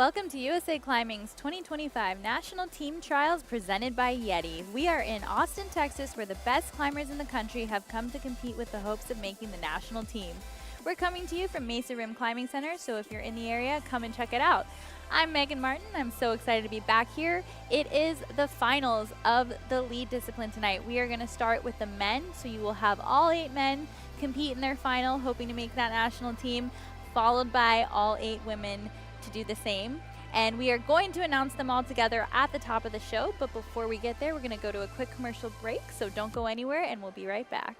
Welcome to USA Climbing's 2025 National Team Trials presented by YETI. We are in Austin, Texas, where the best climbers in the country have come to compete with the hopes of making the national team. We're coming to you from Mesa Rim Climbing Center, so if you're in the area, come and check it out. I'm Megan Martin. I'm so excited to be back here. It is the finals of the lead discipline tonight. We are going to start with the men, so you will have all 8 men compete in their final, hoping to make that national team, followed by all 8 women to do the same. And we are going to announce them all together at the top of the show, but before we get there, we're going to go to a quick commercial break, so don't go anywhere, and we'll be right back.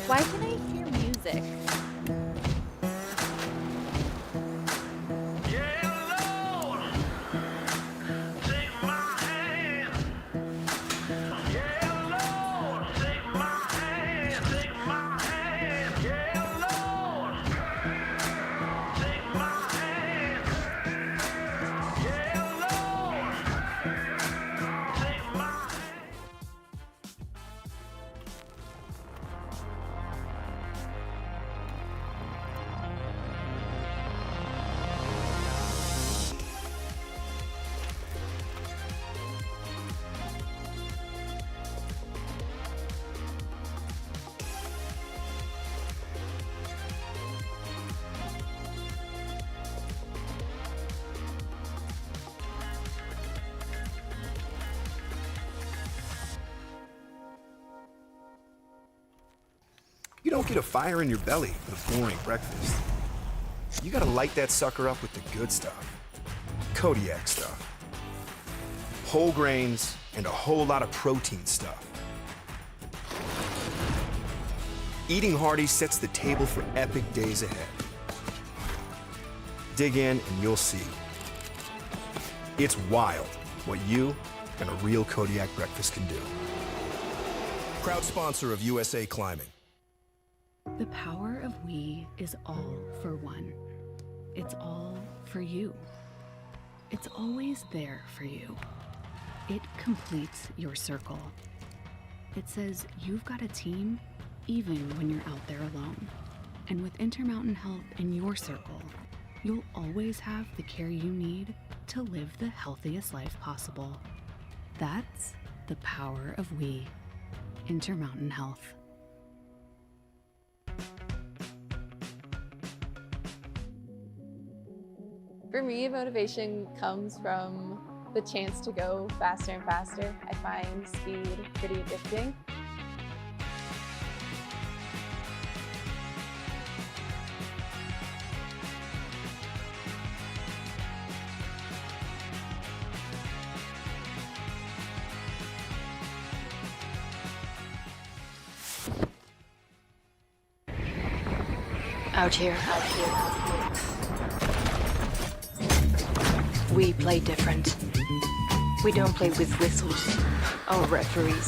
Why can I hear music? You don't get a fire in your belly with a boring breakfast. You gotta light that sucker up with the good stuff. Kodiak stuff. Whole grains and a whole lot of protein stuff. Eating hearty sets the table for epic days ahead. Dig in and you'll see. It's wild what you and a real Kodiak breakfast can do. Proud sponsor of USA Climbing. The power of we is all for one. It's all for you. It's always there for you. It completes your circle. It says you've got a team even when you're out there alone. And with Intermountain Health in your circle, you'll always have the care you need to live the healthiest life possible. That's the power of we. Intermountain Health. For me, motivation comes from the chance to go faster and faster. I find speed pretty addicting. Out here. We play different. We don't play with whistles or referees.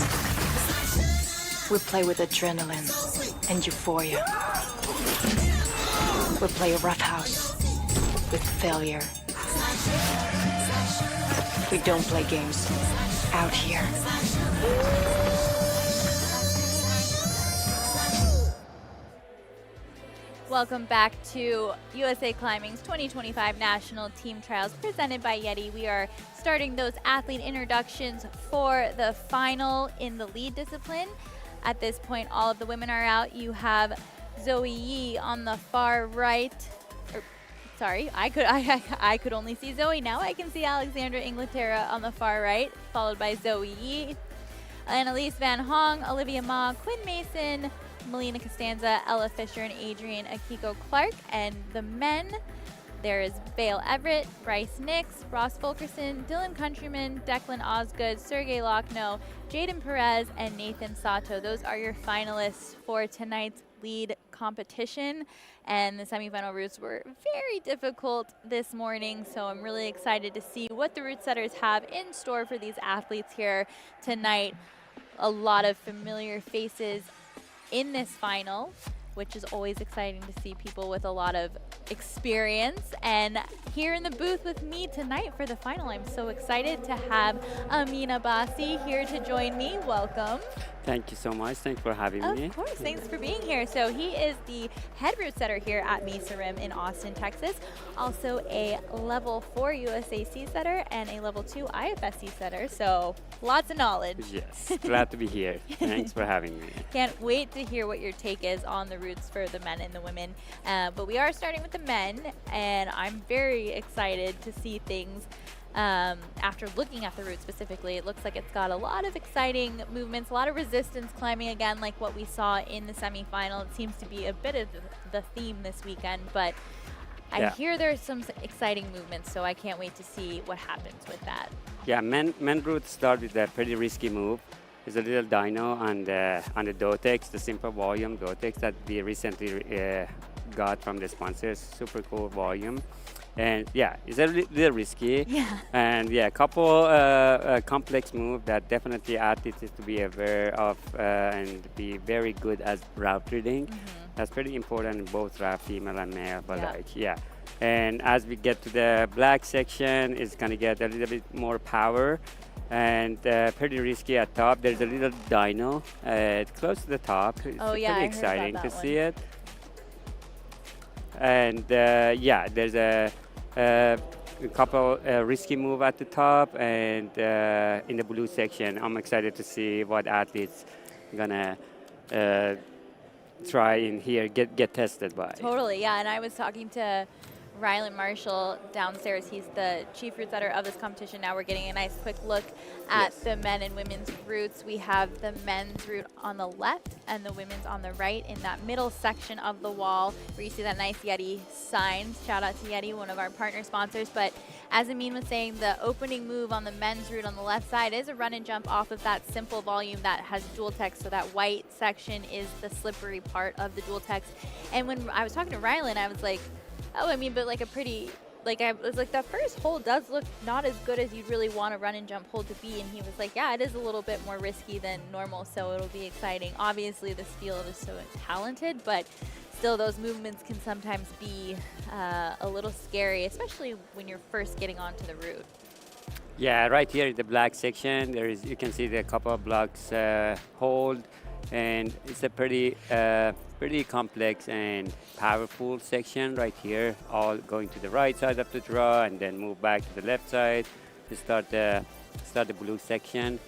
We play with adrenaline and euphoria. We play a rough house with failure. We don't play games out here. Welcome back to USA Climbing's 2025 National Team Trials presented by YETI. We are starting those athlete introductions for the final in the lead discipline. At this point, all of the women are out. You have Zoe Yee on the far right. Sorry, I could only see Zoe. Now I can see Alexandra Inglaterra on the far right, followed by Zoe Yee, Annalise Van Hong, Olivia Ma, Quinn Mason, Melina Costanza, Ella Fisher, and Adrian Akiko Clark. And the men, there is Vale Everett, Bryce Nix, Ross Fulkerson, Dylan Countryman, Declan Osgood, Sergey Lochno, Jaden Perez, and Nathan Sato. Those are your finalists for tonight's lead competition. And the semifinal routes were very difficult this morning, so I'm really excited to see what the route setters have in store for these athletes here tonight. A lot of familiar faces in this final. which is always exciting to see people with a lot of experience. And here in the booth with me tonight for the final, I'm so excited to have Amin Abbasi here to join me. Welcome. Thank you so much. Thanks for having me. Of course, thanks for being here. So he is the head route setter here at Mesa Rim in Austin, Texas. Also a level 4 USAC setter and a level 2 IFSC setter. So lots of knowledge. Yes, glad to be here. Thanks for having me. Can't wait to hear what your take is on the routes for the men and the women. But we are starting with the men, and I'm very excited to see things. After looking at the route specifically, it looks like it's got a lot of exciting movements, a lot of resistance climbing again, like what we saw in the semifinal. It seems to be a bit of the theme this weekend, but I hear there's some exciting movements, so I can't wait to see what happens with that. Yeah, men route start with a pretty risky move. There's a little dyno on the Dotex, the simple volume Dotex that we recently got from the sponsors. Super cool volume. And yeah, it's a little risky. Yeah. And yeah, a couple complex move that definitely athletes need to be aware of and be very good at route reading. That's pretty important in both route, female and male. But and as we get to the black section, it's gonna get a little bit more power and pretty risky at top. There's a little dyno close to the top. It's pretty exciting to see it. And there's a couple risky move at the top, and in the blue section, I'm excited to see what athletes gonna try in here, get tested by. Totally, yeah. And I was talking to Rylan Marshall downstairs. He's the chief route setter of this competition. Now we're getting a nice quick look at the men and women's routes. We have the men's route on the left and the women's on the right in that middle section of the wall where you see that nice YETI sign. Shout out to YETI, one of our partner sponsors. But as Amin was saying, the opening move on the men's route on the left side is a run and jump off of that simple volume that has dual text. So that white section is the slippery part of the dual text. And when I was talking to Rylan, I was like, oh, I mean, but like a pretty, I was like, that first hold does look not as good as you'd really want a run and jump hold to be. And he was like, yeah, it is a little bit more risky than normal, so it'll be exciting. Obviously, this field is so talented, but still those movements can sometimes be a little scary, especially when you're first getting onto the route. Yeah, right here in the black section, you can see the couple of blocks hold, and it's a pretty complex and powerful section right here, all going to the right side of the draw and then move back to the left side to start the blue section.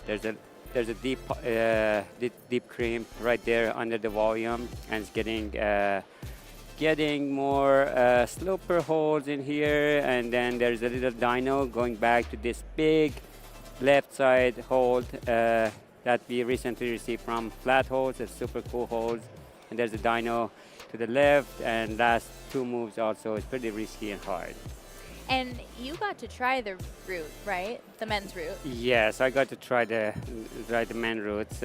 There's a deep crimp right there under the volume, and it's getting more sloper holds in here, and then there's a little dyno going back to this big left side hold that we recently received from Flat Holds. It's super cool holds. And there's a dyno to the left, and last two moves also is pretty risky and hard. And you got to try the route, right? The men's route. Yes, I got to try the men routes.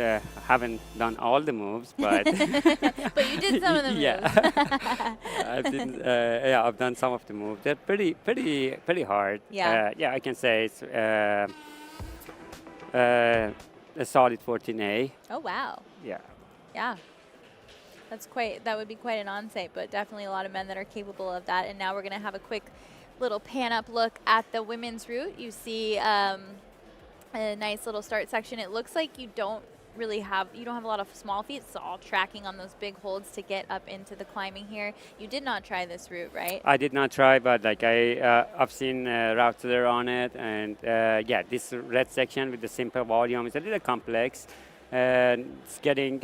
Haven't done all the moves, but but you did some of the moves. Yeah, I've done some of the moves. They're pretty hard. Yeah. I can say it's a solid 14A. Oh wow. Yeah. Yeah. That would be quite an on-site, but definitely a lot of men that are capable of that. And now we're going to have a quick little pan-up look at the women's route. You see a nice little start section. It looks like you don't have a lot of small feet. It's all tracking on those big holds to get up into the climbing here. You did not try this route, right? I did not try, but I've seen routes that are on it, and this red section with the simple volume is a little complex. It's getting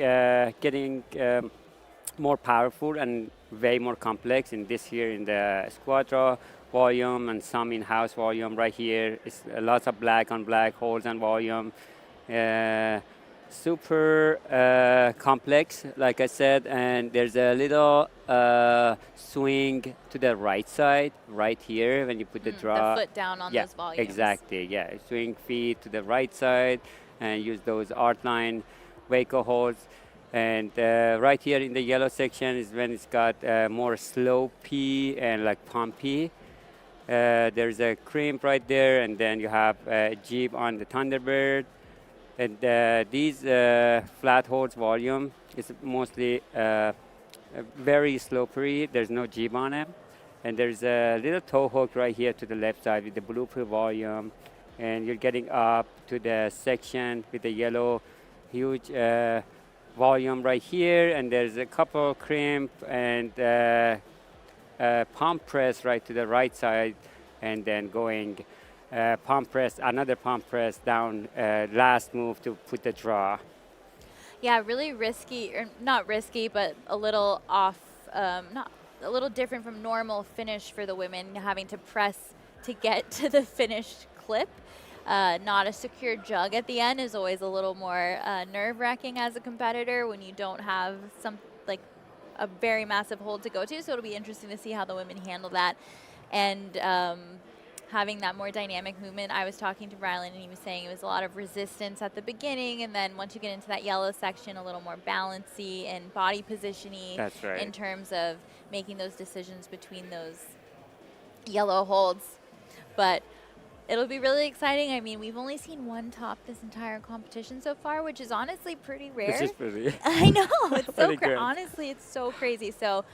more powerful and way more complex in this here in the Squadra volume and some in-house volume right here. It's lots of black on black holes and volume. Super complex, like I said, and there's a little swing to the right side right here when you put the draw. The foot down on those volumes. Exactly, yeah. Swing feet to the right side and use those art line Waco holds. And right here in the yellow section is when it's got more slopey and like pumpy. There's a crimp right there, and then you have a jib on the Thunderbird. And these flat holds volume is mostly very slippery. There's no jib on it. And there's a little toe hook right here to the left side with the blue pill volume. And you're getting up to the section with the yellow huge volume right here. And there's a couple crimp and pump press right to the right side. And then going pump press, another pump press down, last move to put the draw. Yeah, really risky, or not risky, but a little off, not a little different from normal finish for the women, having to press to get to the finished clip. Not a secure jug at the end is always a little more nerve-wracking as a competitor when you don't have like a very massive hold to go to. So it'll be interesting to see how the women handle that. And having that more dynamic movement. I was talking to Rylan and he was saying it was a lot of resistance at the beginning, and then once you get into that yellow section, a little more balancy and body positioning. That's right. In terms of making those decisions between those yellow holds. But it'll be really exciting. I mean, we've only seen one top this entire competition so far, which is honestly pretty rare. Which is pretty. I know. It's so Pretty good. honestly, it's so crazy. So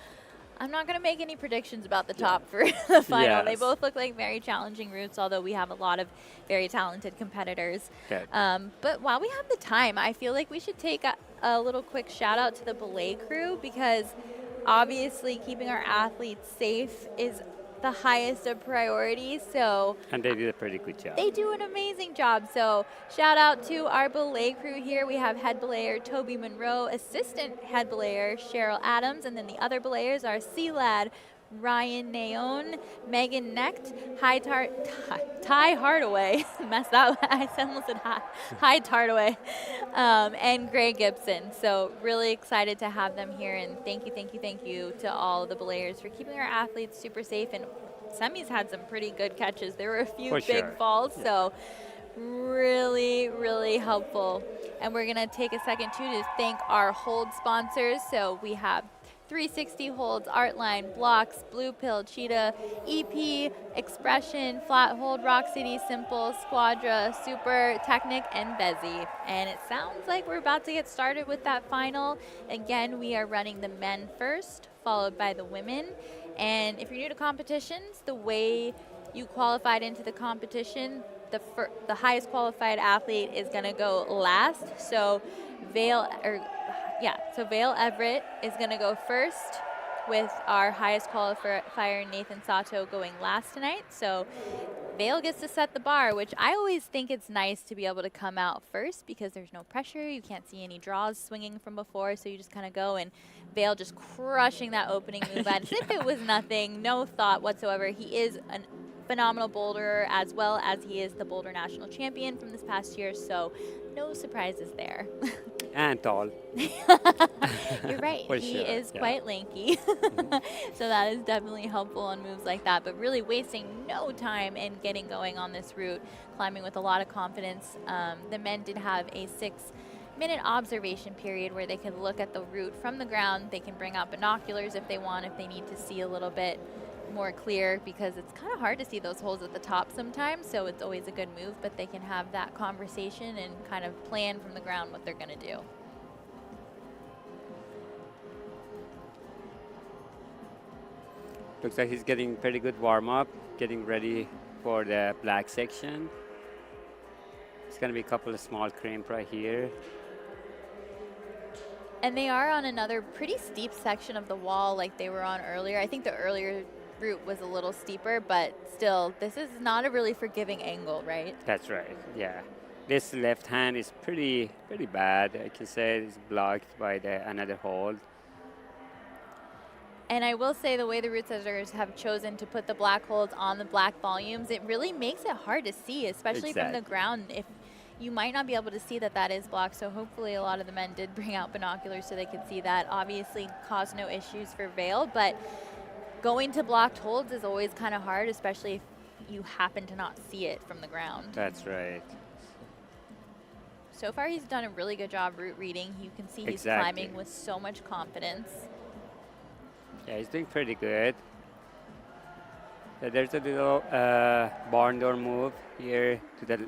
I'm not going to make any predictions about the top for the final. Yes. They both look like very challenging routes, although we have a lot of very talented competitors. Okay. But while we have the time, I feel like we should take a little quick shout out to the belay crew, because obviously keeping our athletes safe is the highest of priorities. So And they did a pretty good job. they do an amazing job. So shout out to our belay crew here. We have head belayer Toby Monroe, assistant head belayer Cheryl Adams, and then the other belayers are C-Lad Ryan Naon, Megan Necht, Ty Hardaway, messed that. I almost said Hi Tardaway, and Gray Gibson. So really excited to have them here, and thank you to all the belayers for keeping our athletes super safe. And Semi's had some pretty good catches. There were a few For big sure. falls, so really helpful. And we're gonna take a second too to thank our hold sponsors. So we have 360 Holds, Artline, Blocks, Blue Pill, Cheetah, EP, Expression, Flat Hold, Rock City, Simple, Squadra, Super, Technic, and Bezi. And it sounds like we're about to get started with that final. Again, we are running the men first, followed by the women. And if you're new to competitions, the way you qualified into the competition, the highest qualified athlete is going to go last. So Vale Everett is going to go first, with our highest qualifier, Nathan Sato, going last tonight. So Vale gets to set the bar, which I always think it's nice to be able to come out first because there's no pressure. You can't see any draws swinging from before, so you just kind of go, and Vale just crushing that opening move as if it was nothing, no thought whatsoever. He is a phenomenal boulderer, as well as he is the Boulder National Champion from this past year, so no surprises there. And tall. You're right. For He sure, is yeah. quite lanky. So that is definitely helpful on moves like that, but really wasting no time in getting going on this route, climbing with a lot of confidence. The men did have a 6-minute observation period where they could look at the route from the ground. They can bring out binoculars if they want, if they need to see a little bit more clear, because it's kind of hard to see those holes at the top sometimes, so it's always a good move, but they can have that conversation and kind of plan from the ground what they're going to do. Looks like he's getting pretty good warm-up, getting ready for the black section. It's going to be a couple of small crimp right here. And they are on another pretty steep section of the wall like they were on earlier. I think the earlier route was a little steeper, but still, this is not a really forgiving angle, right? That's right, yeah. This left hand is pretty bad. I can say it's blocked by another hold. And I will say the way the route setters have chosen to put the black holds on the black volumes, it really makes it hard to see, especially from the Exactly. ground. If you might not be able to see that is blocked, so hopefully a lot of the men did bring out binoculars so they could see that. Obviously caused no issues for Vale, but going to blocked holds is always kind of hard, especially if you happen to not see it from the ground. That's right. So far he's done a really good job route reading. You can see he's Exactly. climbing with so much confidence. Yeah, he's doing pretty good. There's a little barn door move here to the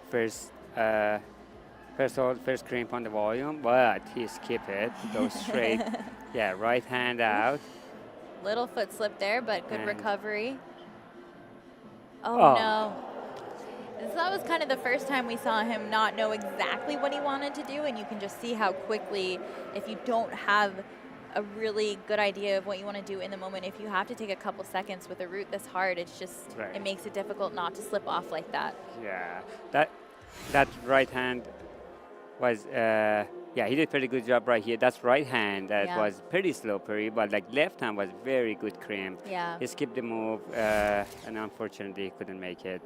first crimp on the volume, but he skipped it. He goes straight Yeah, right hand out. Little foot slip there, but good And- recovery. Oh, Oh. no. That was kind of the first time we saw him not know exactly what he wanted to do, and you can just see how quickly, if you don't have a really good idea of what you want to do in the moment, if you have to take a couple seconds with a route this hard, it's just, Right. it makes it difficult not to slip off like that. Yeah, that right hand was yeah, he did pretty good job right here. That's right hand that Yeah. was pretty slippery, but like left hand was very good crimp. Yeah. He skipped the move and unfortunately couldn't make it.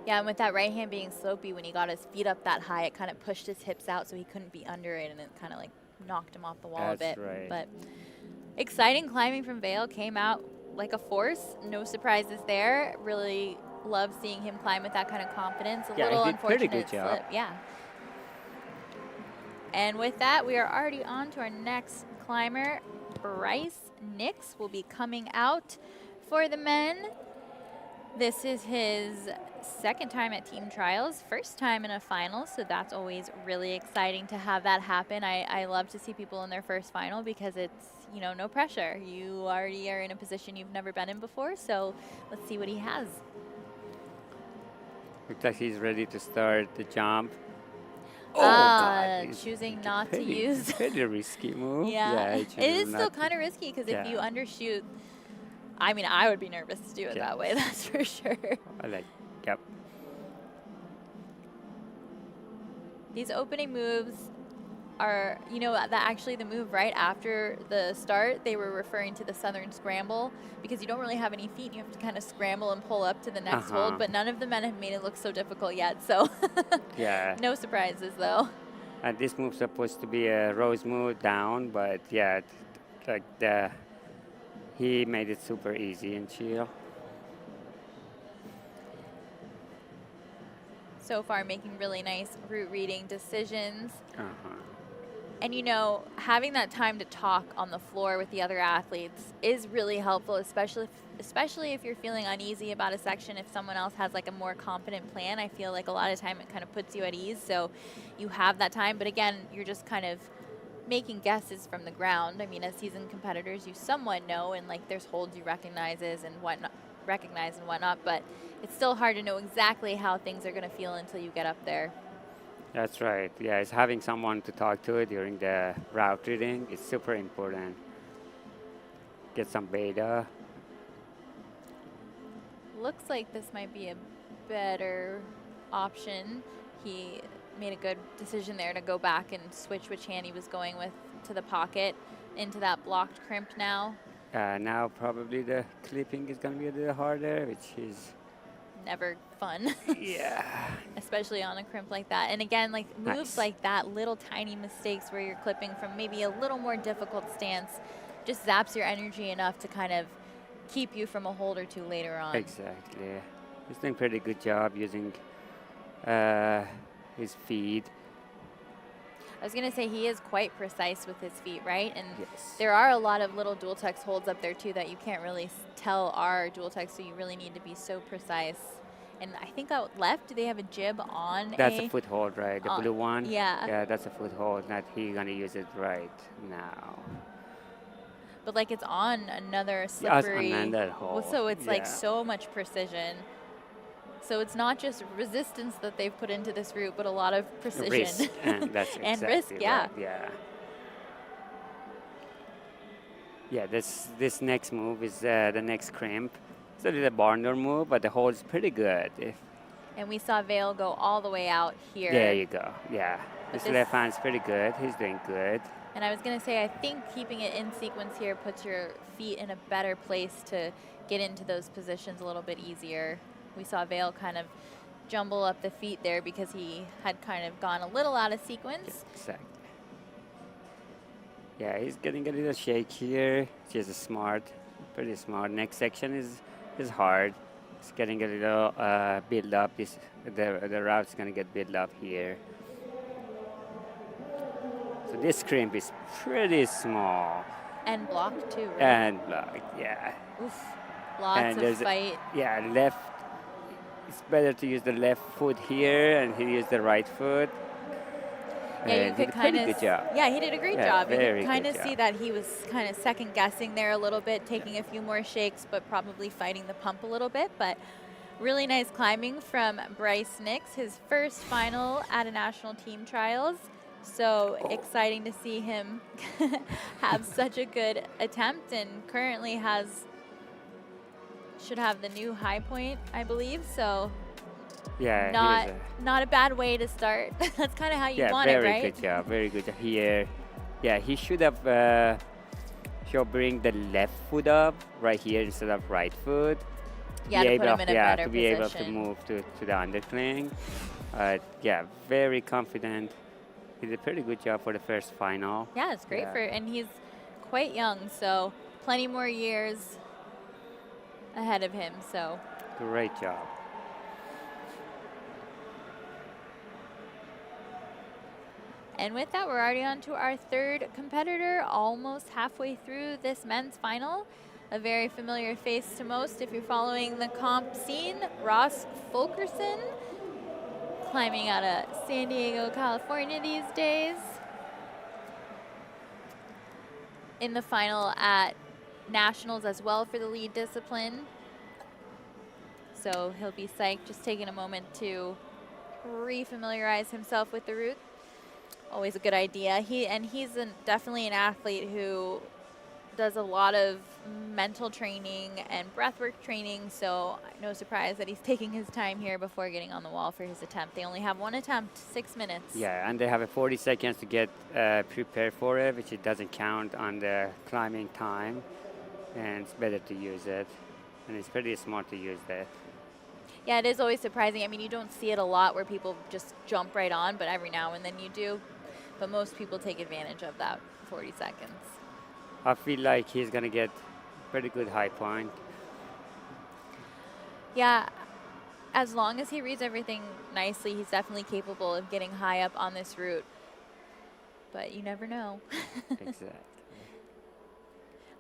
Yeah, and with that right hand being slopey, when he got his feet up that high, it kind of pushed his hips out so he couldn't be under it, and it kind of like knocked him off the wall a That's bit. right. But exciting climbing from Vale, came out like a force. No surprises there. Really love seeing him climb with that kind of confidence. A Yeah, little he did pretty unfortunate good job. slip. Yeah. And with that, we are already on to our next climber. Bryce Nix will be coming out for the men. This is his second time at team trials, first time in a final, so that's always really exciting to have that happen. I love to see people in their first final because it's, you know, no pressure. You already are in a position you've never been in before, so let's see what he has. Looks like he's ready to start the jump. He's Choosing not to pretty, use. pretty risky move. Yeah, he it chose is still not to- kind of risky because if you Yeah. undershoot, I mean, I would be nervous to do it Yeah. that way, that's for sure. I like, yep. These opening moves are, you know, that actually the move right after the start, they were referring to the Southern Scramble because you don't really have any feet. You have to kind of scramble and pull up to the next hold, but none of the men have made it look so difficult yet. So Yeah. no surprises though. And this move's supposed to be a rose move down, but yeah, he made it super easy and chill. So far making really nice route reading decisions. Uh-huh. And you know, having that time to talk on the floor with the other athletes is really helpful, especially if you're feeling uneasy about a section. If someone else has like a more confident plan, I feel like a lot of time it kind of puts you at ease. So you have that time, but again, you're just kind of making guesses from the ground. I mean, as seasoned competitors, you somewhat know, and like there's holds you recognize and whatnot, but it's still hard to know exactly how things are going to feel until you get up there. That's right. Yeah, it's having someone to talk to during the route reading is super important. Get some beta. Looks like this might be a better option. He made a good decision there to go back and switch which hand he was going with to the pocket into that blocked crimp now. Now probably the clipping is going to be a little harder, which is... Never fun. Yeah. Especially on a crimp like that. And again, like moves Nice. like that, little tiny mistakes where you're clipping from maybe a little more difficult stance just zaps your energy enough to kind of keep you from a hold or two later on. Exactly. He's doing pretty good job using his feet. I was going to say he is quite precise with his feet, right? And Yes. there are a lot of little dual text holds up there too that you can't really tell are dual text, so you really need to be so precise. And I think out left, do they have a jib on? That's a foothold, right? The blue one? Yeah. Yeah, that's a foothold. Not he's going to use it right now. But like it's on another Yes, slippery. on that hold. So it's like Yeah. so much precision. So it's not just resistance that they've put into this route, but a lot of precision. Risk, and that's And exactly risk, yeah. right, yeah. Yeah, this next move is the next crimp. It's a little barn move, but the hold is pretty good. And we saw Vale go all the way out here. There you go, yeah. But His this- left hand's pretty good. He's doing good. And I was going to say, I think keeping it in sequence here puts your feet in a better place to get into those positions a little bit easier. We saw Vale kind of jumble up the feet there because he had kind of gone a little out of sequence. Exactly. Yeah, he's getting a little shake here. He's smart, pretty smart. Next section is hard. It's getting a little build up. The route's gonna get built up here. So this crimp is pretty small And blocked too, right? and blocked. Yeah, Oof. Lots and of there's a- fight. yeah. Left. It's better to use the left foot here, and he used the right foot. Yeah, you and could did a kind pretty of. good job. Yeah, he did a great Yeah, job. You very could kind good of see job. that he was kind of second guessing there a little bit, taking a few more shakes, but probably fighting the pump a little bit. But really nice climbing from Bryce Nix, his first final at a national team trials. So exciting to see him have such a good attempt, and currently should have the new high point, I believe. So Yeah, not a bad way to start. That's kind of how you want it, very right? good job, very good job here. Yeah, he should have should bring the left foot up right here instead of right foot. Yeah, to put him in a better to be able to position. move to the undercling. Yeah, very confident. He did a pretty good job for the first final. Yeah, it's great Yeah. and he's quite young, so plenty more years ahead of him. So Great job. and with that, we're already on to our third competitor, almost halfway through this men's final. A very familiar face to most if you're following the comp scene, Ross Fulkerson, climbing out of San Diego, California these days. In the final at nationals as well for the lead discipline. So he'll be psyched, just taking a moment to re-familiarize himself with the route. Always a good idea. He's definitely an athlete who does a lot of mental training and breathwork training, so no surprise that he's taking his time here before getting on the wall for his attempt. They only have one attempt, 6 minutes. Yeah, and they have a 40 seconds to get prepared for it, which it doesn't count on the climbing time, and it's better to use it. And it's pretty smart to use that. Yeah, it is always surprising. I mean, you don't see it a lot where people just jump right on, but every now and then you do. But most people take advantage of that 40 seconds. I feel like he's gonna get pretty good high point. Yeah, as long as he reads everything nicely, he's definitely capable of getting high up on this route. But you never know. Exactly.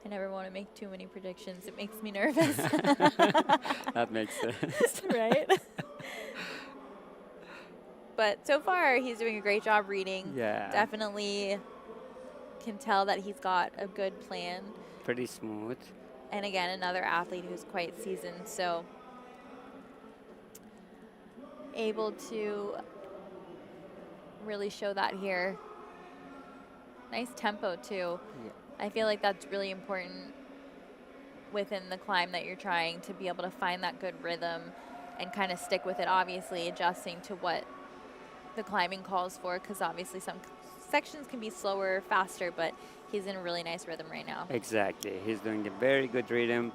I never want to make too many predictions. It makes me nervous. That makes sense. Right? But so far, he's doing a great job reading. Yeah. Definitely can tell that he's got a good plan. Pretty smooth. And again, another athlete who's quite seasoned, so able to really show that here. Nice tempo, too. Yeah. I feel like that's really important within the climb that you're trying to be able to find that good rhythm and kind of stick with it, obviously adjusting to what the climbing calls for, because obviously some sections can be slower, faster, but he's in a really nice rhythm right now. Exactly. He's doing a very good rhythm,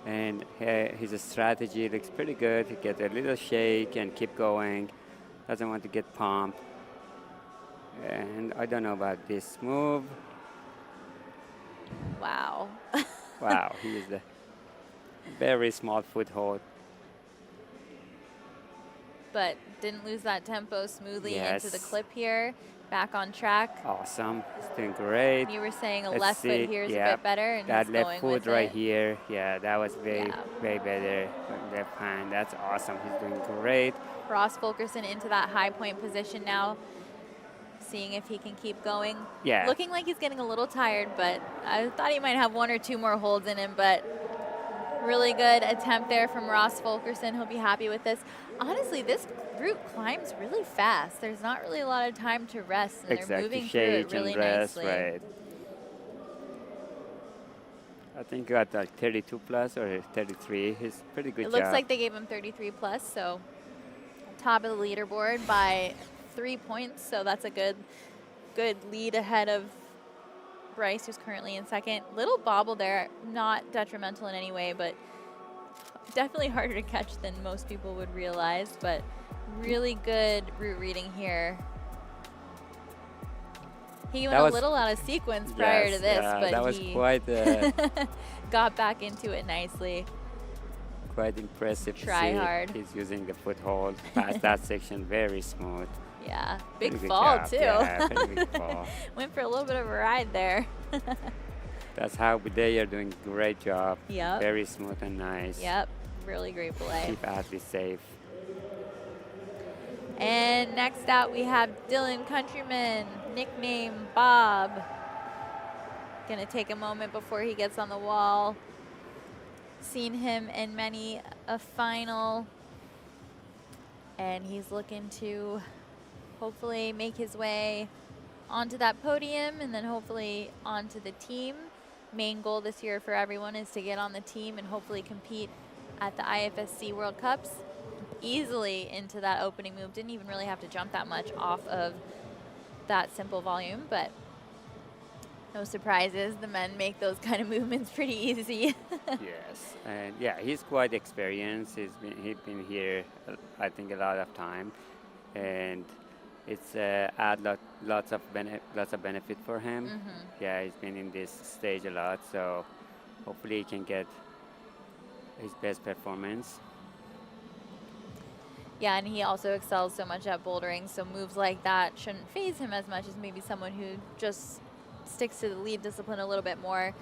and his strategy looks pretty good. He gets a little shake and keep going. Doesn't want to get pumped. And I don't know about this move. Wow. Wow, he is a very small foothold. But didn't lose that tempo smoothly into the Yes. clip here. Back on track. Awesome. He's doing great. You were saying a Let's left see. foot here is Yeah, a bit better, and that he's left going foot with right it. here. Yeah, that was way, Yeah. way better. Left hand. That's awesome. He's doing great. Ross Fulkerson into that high point position now, seeing if he can keep going. Yeah. Looking like he's getting a little tired, but I thought he might have one or two more holds in him, but really good attempt there from Ross Fulkerson. He'll be happy with this. Honestly, this route climbs really fast. There's not really a lot of time to rest, and they're Exactly. moving through it Shake really and rest, nicely. right. I think got like 32 plus or 33. He's pretty good It looks job. like they gave him 33 plus, so top of the leaderboard by 3 points. So that's a good lead ahead of Bryce, who's currently in second. Little bobble there, not detrimental in any way, but definitely harder to catch than most people would realize. But really good route reading here. He went a little out of sequence prior to this, but that was he quite got back into it nicely. quite impressive. to Try see. hard. He's using the foothold past that section, very smooth. Yeah, big Pretty good fall job. too. Yeah, pretty big fall. Went for a little bit of a ride there. That's how they are doing great job. Yep. Very smooth and nice. Yep, really great play. Keep athletes safe. And next out we have Dylan Countryman, nickname Bob. Gonna take a moment before he gets on the wall. Seen him in many a final, and he's looking to hopefully make his way onto that podium and then hopefully onto the team. Main goal this year for everyone is to get on the team and hopefully compete at the IFSC World Cups. Easily into that opening move, didn't even really have to jump that much off of that simple volume, but no surprises, the men make those kind of movements pretty easy. Yes, and yeah, he's quite experienced. He's been here, I think, a lot of time, and it's lots of benefit for him. Yeah, he's been in this stage a lot, so hopefully he can get his best performance. Yeah, and he also excels so much at bouldering, so moves like that shouldn't phase him as much as maybe someone who just sticks to the lead discipline a little bit more.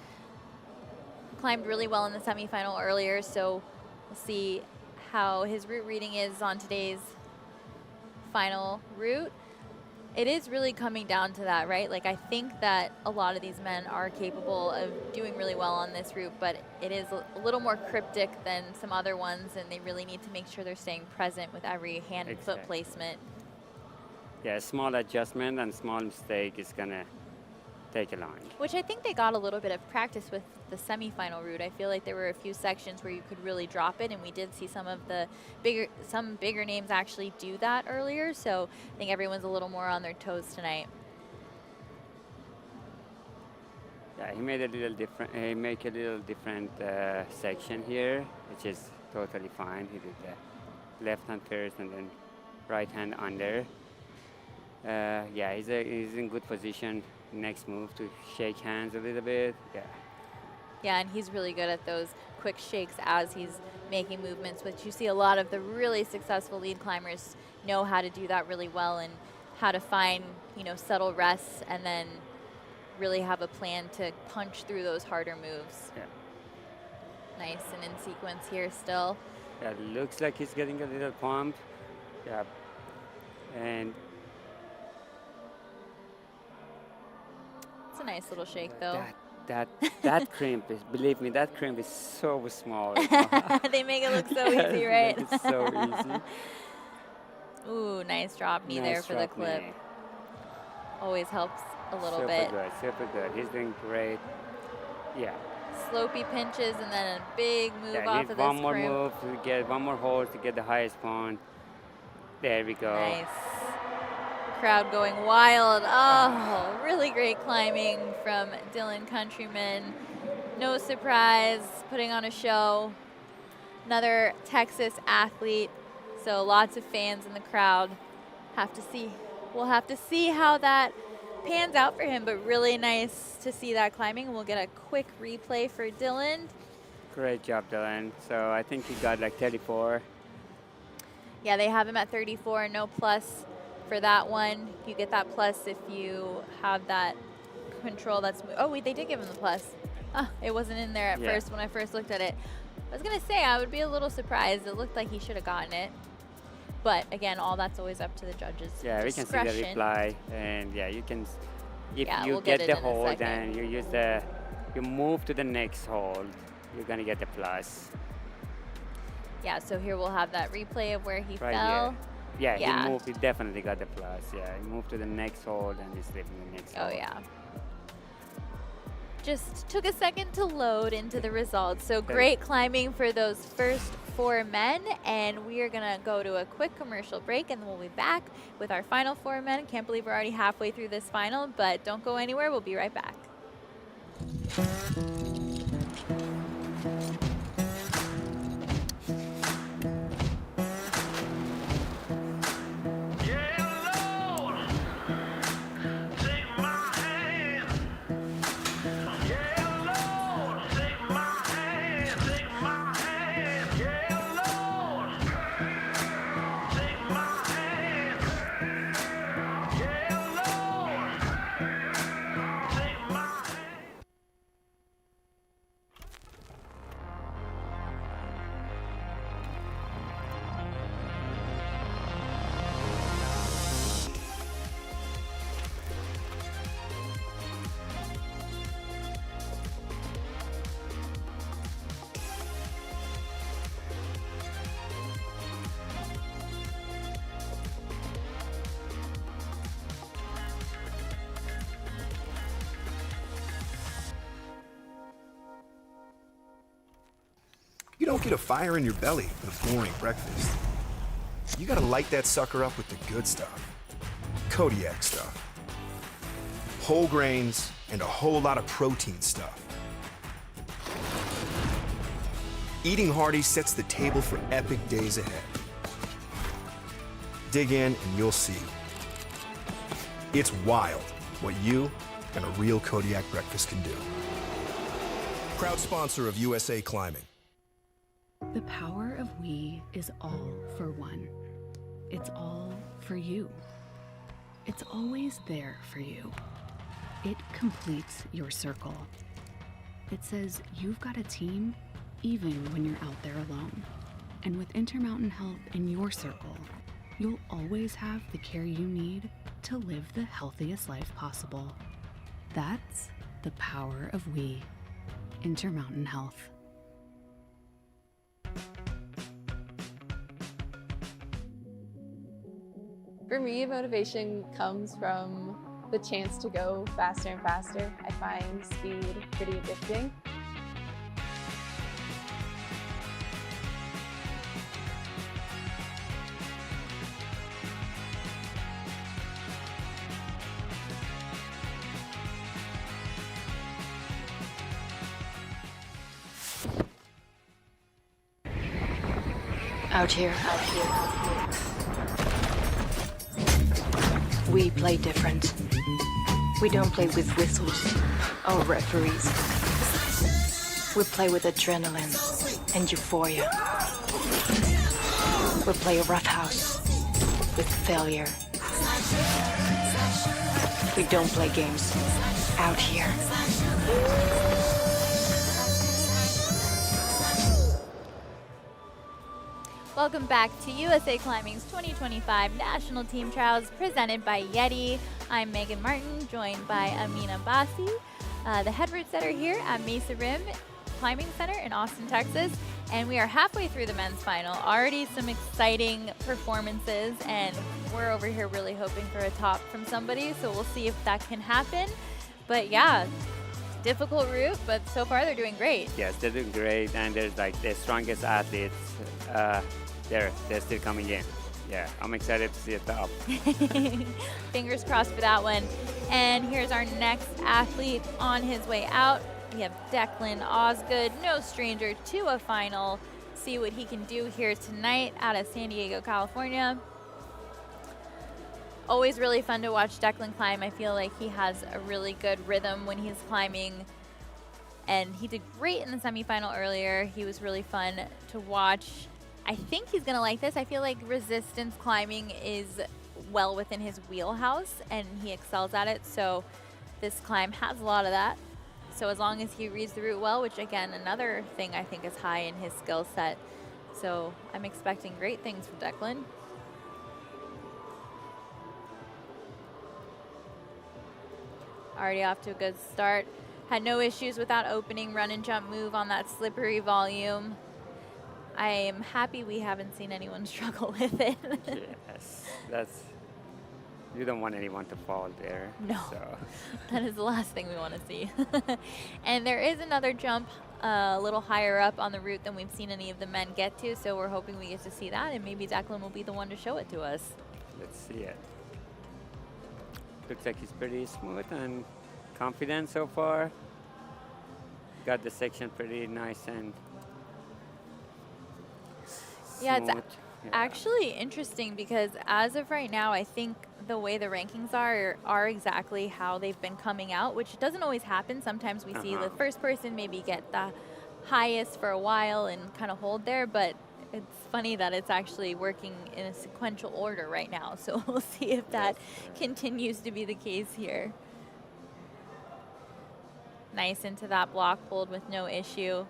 Climbed really well in the semifinal earlier, so we'll see how his route reading is on today's final route. It is really coming down to that, right? Like, I think that a lot of these men are capable of doing really well on this route, but it is a little more cryptic than some other ones, and they really need to make sure they're staying present with every hand and foot placement. Yeah, small adjustment and small mistake is gonna take a line. Which I think they got a little bit of practice with the semifinal route. I feel like there were a few sections where you could really drop it, and we did see some bigger names actually do that earlier. So I think everyone's a little more on their toes tonight. Yeah, he made a little different. He make a little different section here, which is totally fine. He did the left hand first and then right hand under. Yeah, he's in good position. Next move to shake hands a little bit. Yeah. Yeah, and he's really good at those quick shakes as he's making movements, which you see a lot of the really successful lead climbers know how to do that really well, and how to find, you know, subtle rests and then really have a plan to punch through those harder moves. Yeah. Nice and in sequence here still. Yeah, looks like he's getting a little pumped. Yeah. And it's a nice little shake though. That crimp is, believe me, that crimp is so small. They make it look so easy, right? It's so easy. Ooh, nice drop knee Nice there for the drop clip. knee. Always helps a little bit. Super good. He's doing great. Yeah. Slopey pinches and then a big move Yeah, off need of one this more crimp. move to get one more hold to get the highest point. There we go. Nice. Crowd going wild. Oh, really great climbing from Dylan Countryman. No surprise, putting on a show. Another Texas athlete, so lots of fans in the crowd. We'll have to see how that pans out for him, but really nice to see that climbing. We'll get a quick replay for Dylan. Great job, Dylan. So I think he got like 34. Yeah, they have him at 34, no plus for that one. You get that plus if you have that control that's, oh wait, they did give him the plus. Oh, it wasn't in there at first when I first looked at it. I was gonna say, I would be a little surprised. It looked like he should have gotten it. But again, all that's always up to the judges' Yeah, we discretion. can see the reply, and yeah, you can, if Yeah, you we'll get get it the in a hold second. and you move to the next hold, you're gonna get the plus. Yeah, so here we'll have that replay of where he Right fell. here. Yeah, Yeah. he moved. He definitely got the plus. Yeah, he moved to the next hold and he's leaving the next Oh hold. yeah. Just took a second to load into the results. So great climbing for those first 4 men, and we are gonna go to a quick commercial break, and then we'll be back with our final 4 men. Can't believe we're already halfway through this final, but don't go anywhere. We'll be right back. don't get a fire in your belly with a boring breakfast. You gotta light that sucker up with the good stuff. Kodiak stuff. Whole grains and a whole lot of protein stuff. Eating hearty sets the table for epic days ahead. Dig in and you'll see. It's wild what you and a real Kodiak breakfast can do. Proud sponsor of USA Climbing. The power of we is all for one. It's all for you. It's always there for you. It completes your circle. It says you've got a team even when you're out there alone. And with Intermountain Health in your circle, you'll always have the care you need to live the healthiest life possible. That's the power of we. Intermountain Health. For me, motivation comes from the chance to go faster and faster. I find speed pretty addicting. Out here, we play different. We don't play with whistles or referees. We play with adrenaline and euphoria. We play roughhouse with failure. We don't play games out here. Welcome back to USA Climbing's 2025 National Team Trials presented by YETI. I'm Megan Martin, joined by Amina Bassi, the head route setter here at Mesa Rim Climbing Center in Austin, Texas. And we are halfway through the men's final. Already some exciting performances, and we're over here really hoping for a top from somebody, so we'll see if that can happen. But yeah, difficult route, but so far they're doing great. Yes, they're doing great, and there's like the strongest athletes. They're still coming in. Yeah, I'm excited to see it top. Fingers crossed for that one. And here's our next athlete on his way out. We have Declan Osgood, no stranger to a final. See what he can do here tonight out of San Diego, California. Always really fun to watch Declan climb. I feel like he has a really good rhythm when he's climbing. And he did great in the semifinal earlier. He was really fun to watch. I think he's gonna like this. I feel like resistance climbing is well within his wheelhouse and he excels at it. So this climb has a lot of that. So as long as he reads the route well, which again, another thing I think is high in his skill set. So I'm expecting great things from Declan. Already off to a good start. Had no issues with that opening run and jump move on that slippery volume. I am happy we haven't seen anyone struggle with it. Yes, you don't want anyone to fall there. No, so. That is the last thing we want to see. And there is another jump a little higher up on the route than we've seen any of the men get to, so we're hoping we get to see that, and maybe Declan will be the one to show it to us. Let's see it. Looks like he's pretty smooth and confident so far. Got the section pretty nice and yeah, it's smooth. actually interesting because as of right now, I think the way the rankings are exactly how they've been coming out, which doesn't always happen. Sometimes we see the first person maybe get the highest for a while and kind of hold there, but it's funny that it's actually working in a sequential order right now. So we'll see if that continues to be the case here. Nice into that block, pulled with no issue.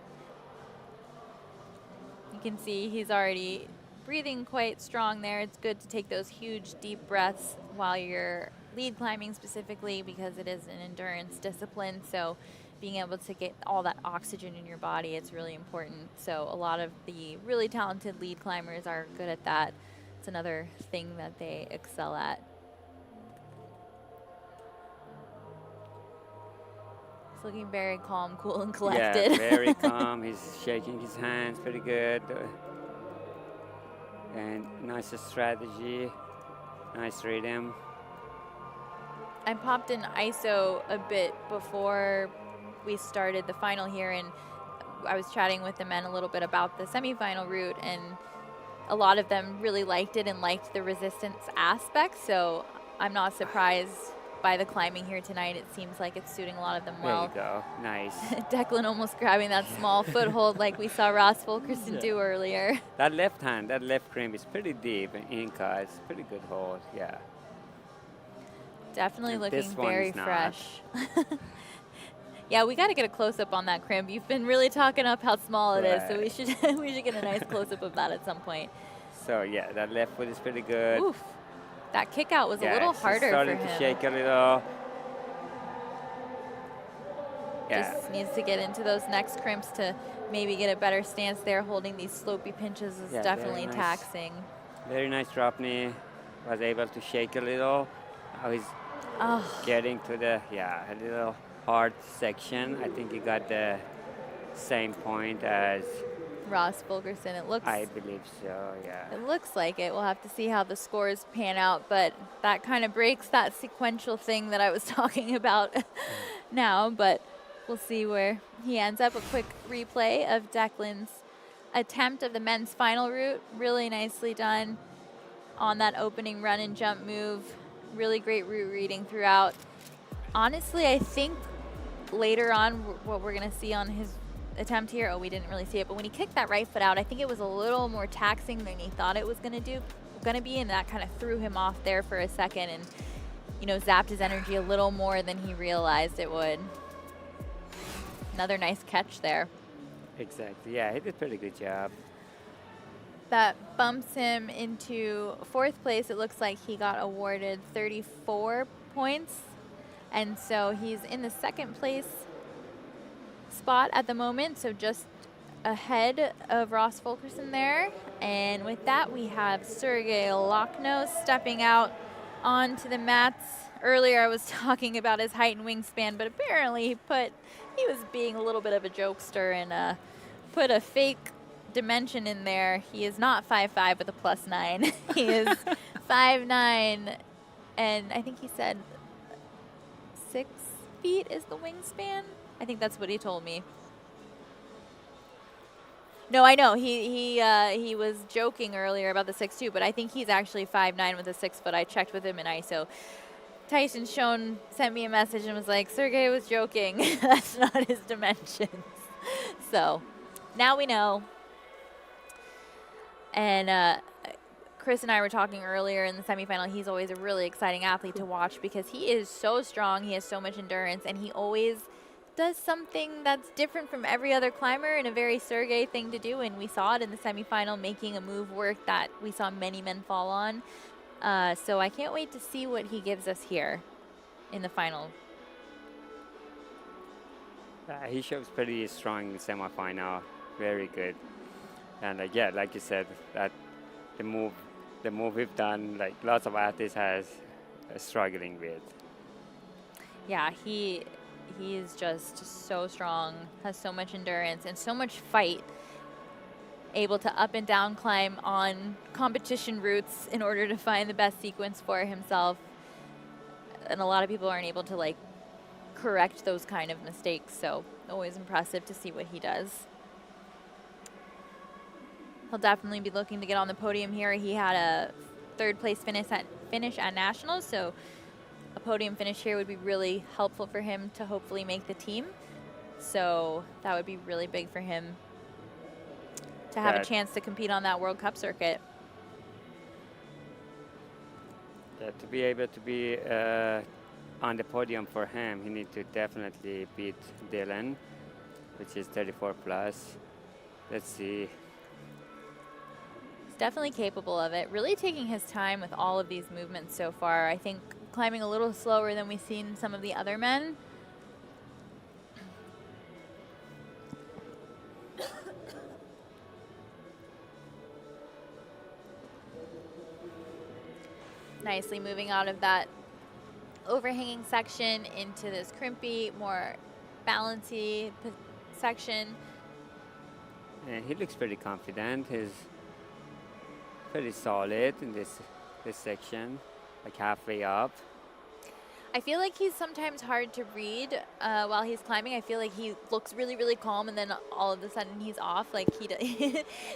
You can see he's already breathing quite strong there. It's good to take those huge deep breaths while you're lead climbing specifically because it is an endurance discipline. So being able to get all that oxygen in your body, it's really important. So a lot of the really talented lead climbers are good at that. It's another thing that they excel at. He's looking very calm, cool, and Yeah, collected. very calm. He's shaking his hands pretty good. And nice strategy, nice rhythm. I popped in ISO a bit before we started the final here, and I was chatting with the men a little bit about the semifinal route, and a lot of them really liked it and liked the resistance aspect, so I'm not surprised by the climbing here tonight. It seems like it's suiting a lot of them well. There you go, nice. Declan almost grabbing that small foothold like we saw Ross Fulkerson do earlier. That left hand, that left crimp is pretty deep in Inca. It's pretty good hold, yeah. Definitely And looking this one very is not. fresh. Yeah, we got to get a close-up on that crimp. You've been really talking up how small it is, so Right. we should we should get a nice close-up of that at some point. So yeah, that left foot is pretty good. Oof, that kick out was a Yeah, little she's harder for starting him. to shake a little. Yeah, Just needs to get into those next crimps to maybe get a better stance there. Holding these slopey pinches is Yeah, very definitely nice. taxing. very nice drop knee. Was able to shake a little. Now he's Oh, getting to the, a little hard section. I think he got the same point as, Ross Fulkerson. It looks I believe so, yeah. It looks like it. We'll have to see how the scores pan out, but that kind of breaks that sequential thing that I was talking about now, but we'll see where he ends up. A quick replay of Declan's attempt of the men's final route. Really nicely done on that opening run and jump move. Really great route reading throughout. Honestly, I think later on what we're going to see on his attempt here, we didn't really see it, but when he kicked that right foot out, I think it was a little more taxing than he thought it was going to be, and that kind of threw him off there for a second and, zapped his energy a little more than he realized it would. Another nice catch there. Exactly, yeah, he did a pretty good job. That bumps him into 4th place. It looks like he got awarded 34 points, and so he's in the 2nd place spot at the moment, so just ahead of Ross Fulkerson there. And with that, we have Sergey Lochno stepping out onto the mats. Earlier, I was talking about his height and wingspan, but apparently he was being a little bit of a jokester and put a fake dimension in there. He is not 5'5" with a +9. He is 5'9", and I think he said 6 feet is the wingspan. I think that's what he told me. No, I know he was joking earlier about the 6'2", but I think he's actually 5'9" with a 6 foot. I checked with him in ISO. Tyson Schoen sent me a message and was like, Sergey was joking. That's not his dimensions. So now we know. And Chris and I were talking earlier in the semifinal. He's always a really exciting athlete to watch because he is so strong. He has so much endurance, and he always does something that's different from every other climber and a very Sergey thing to do. And we saw it in the semifinal, making a move work that we saw many men fall on. So I can't wait to see what he gives us here in the final. He shows pretty strong in the semifinal, very good. And like you said, that the move we've done, like lots of athletes has struggling with. Yeah, he is just so strong, has so much endurance and so much fight, able to up and down climb on competition routes in order to find the best sequence for himself. And a lot of people aren't able to correct those kind of mistakes, so always impressive to see what he does. He'll definitely be looking to get on the podium here. He had a 3rd place finish at Nationals, so a podium finish here would be really helpful for him to hopefully make the team. So that would be really big for him to have a chance to compete on that World Cup circuit. Yeah, to be able to be on the podium for him, he needs to definitely beat Dylan, which is 34 plus. Let's see. He's definitely capable of it. Really taking his time with all of these movements so far. I think climbing a little slower than we've seen some of the other men. Nicely moving out of that overhanging section into this crimpy, more balancy section. And he looks pretty confident. He's pretty solid in this section, like halfway up. I feel like he's sometimes hard to read while he's climbing. I feel like he looks really, really calm, and then all of a sudden he's off. Like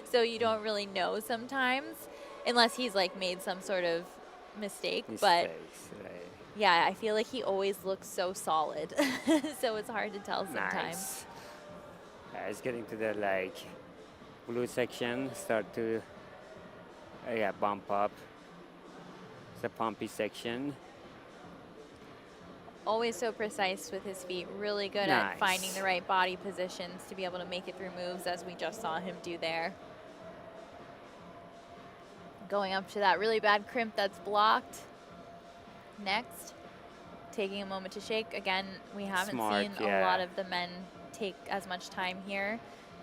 so you don't really know sometimes, unless he's like made some sort of mistake. But Right. yeah, I feel like he always looks so solid, so it's hard to tell sometimes. Nice. He's getting to the like blue section. Start to bump up. It's a pumpy section. Always so precise with his feet. Really good Nice. at finding the right body positions to be able to make it through moves, as we just saw him do there. Going up to that really bad crimp that's blocked. Next, taking a moment to shake. Again, we haven't Smart, seen a lot of the men take as much time here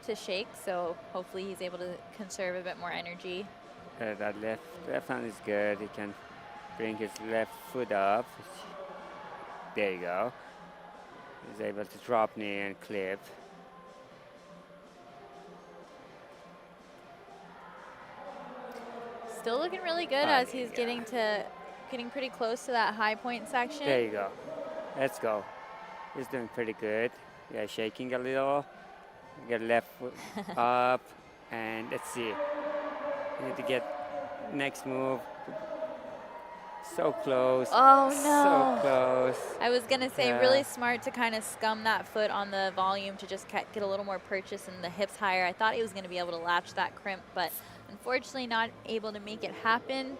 to shake, so hopefully he's able to conserve a bit more energy. That left hand is good. He can bring his left foot up. There you go. He's able to drop knee and clip. Still looking really good as he's getting pretty close to that high point section. There you go. Let's go. He's doing pretty good. Yeah, shaking a little. Get left foot up, and let's see. Need to get next move. So close. Oh no. So close. I was gonna say really smart to kind of scum that foot on the volume to just get a little more purchase and the hips higher. I thought he was gonna be able to latch that crimp, but unfortunately not able to make it happen.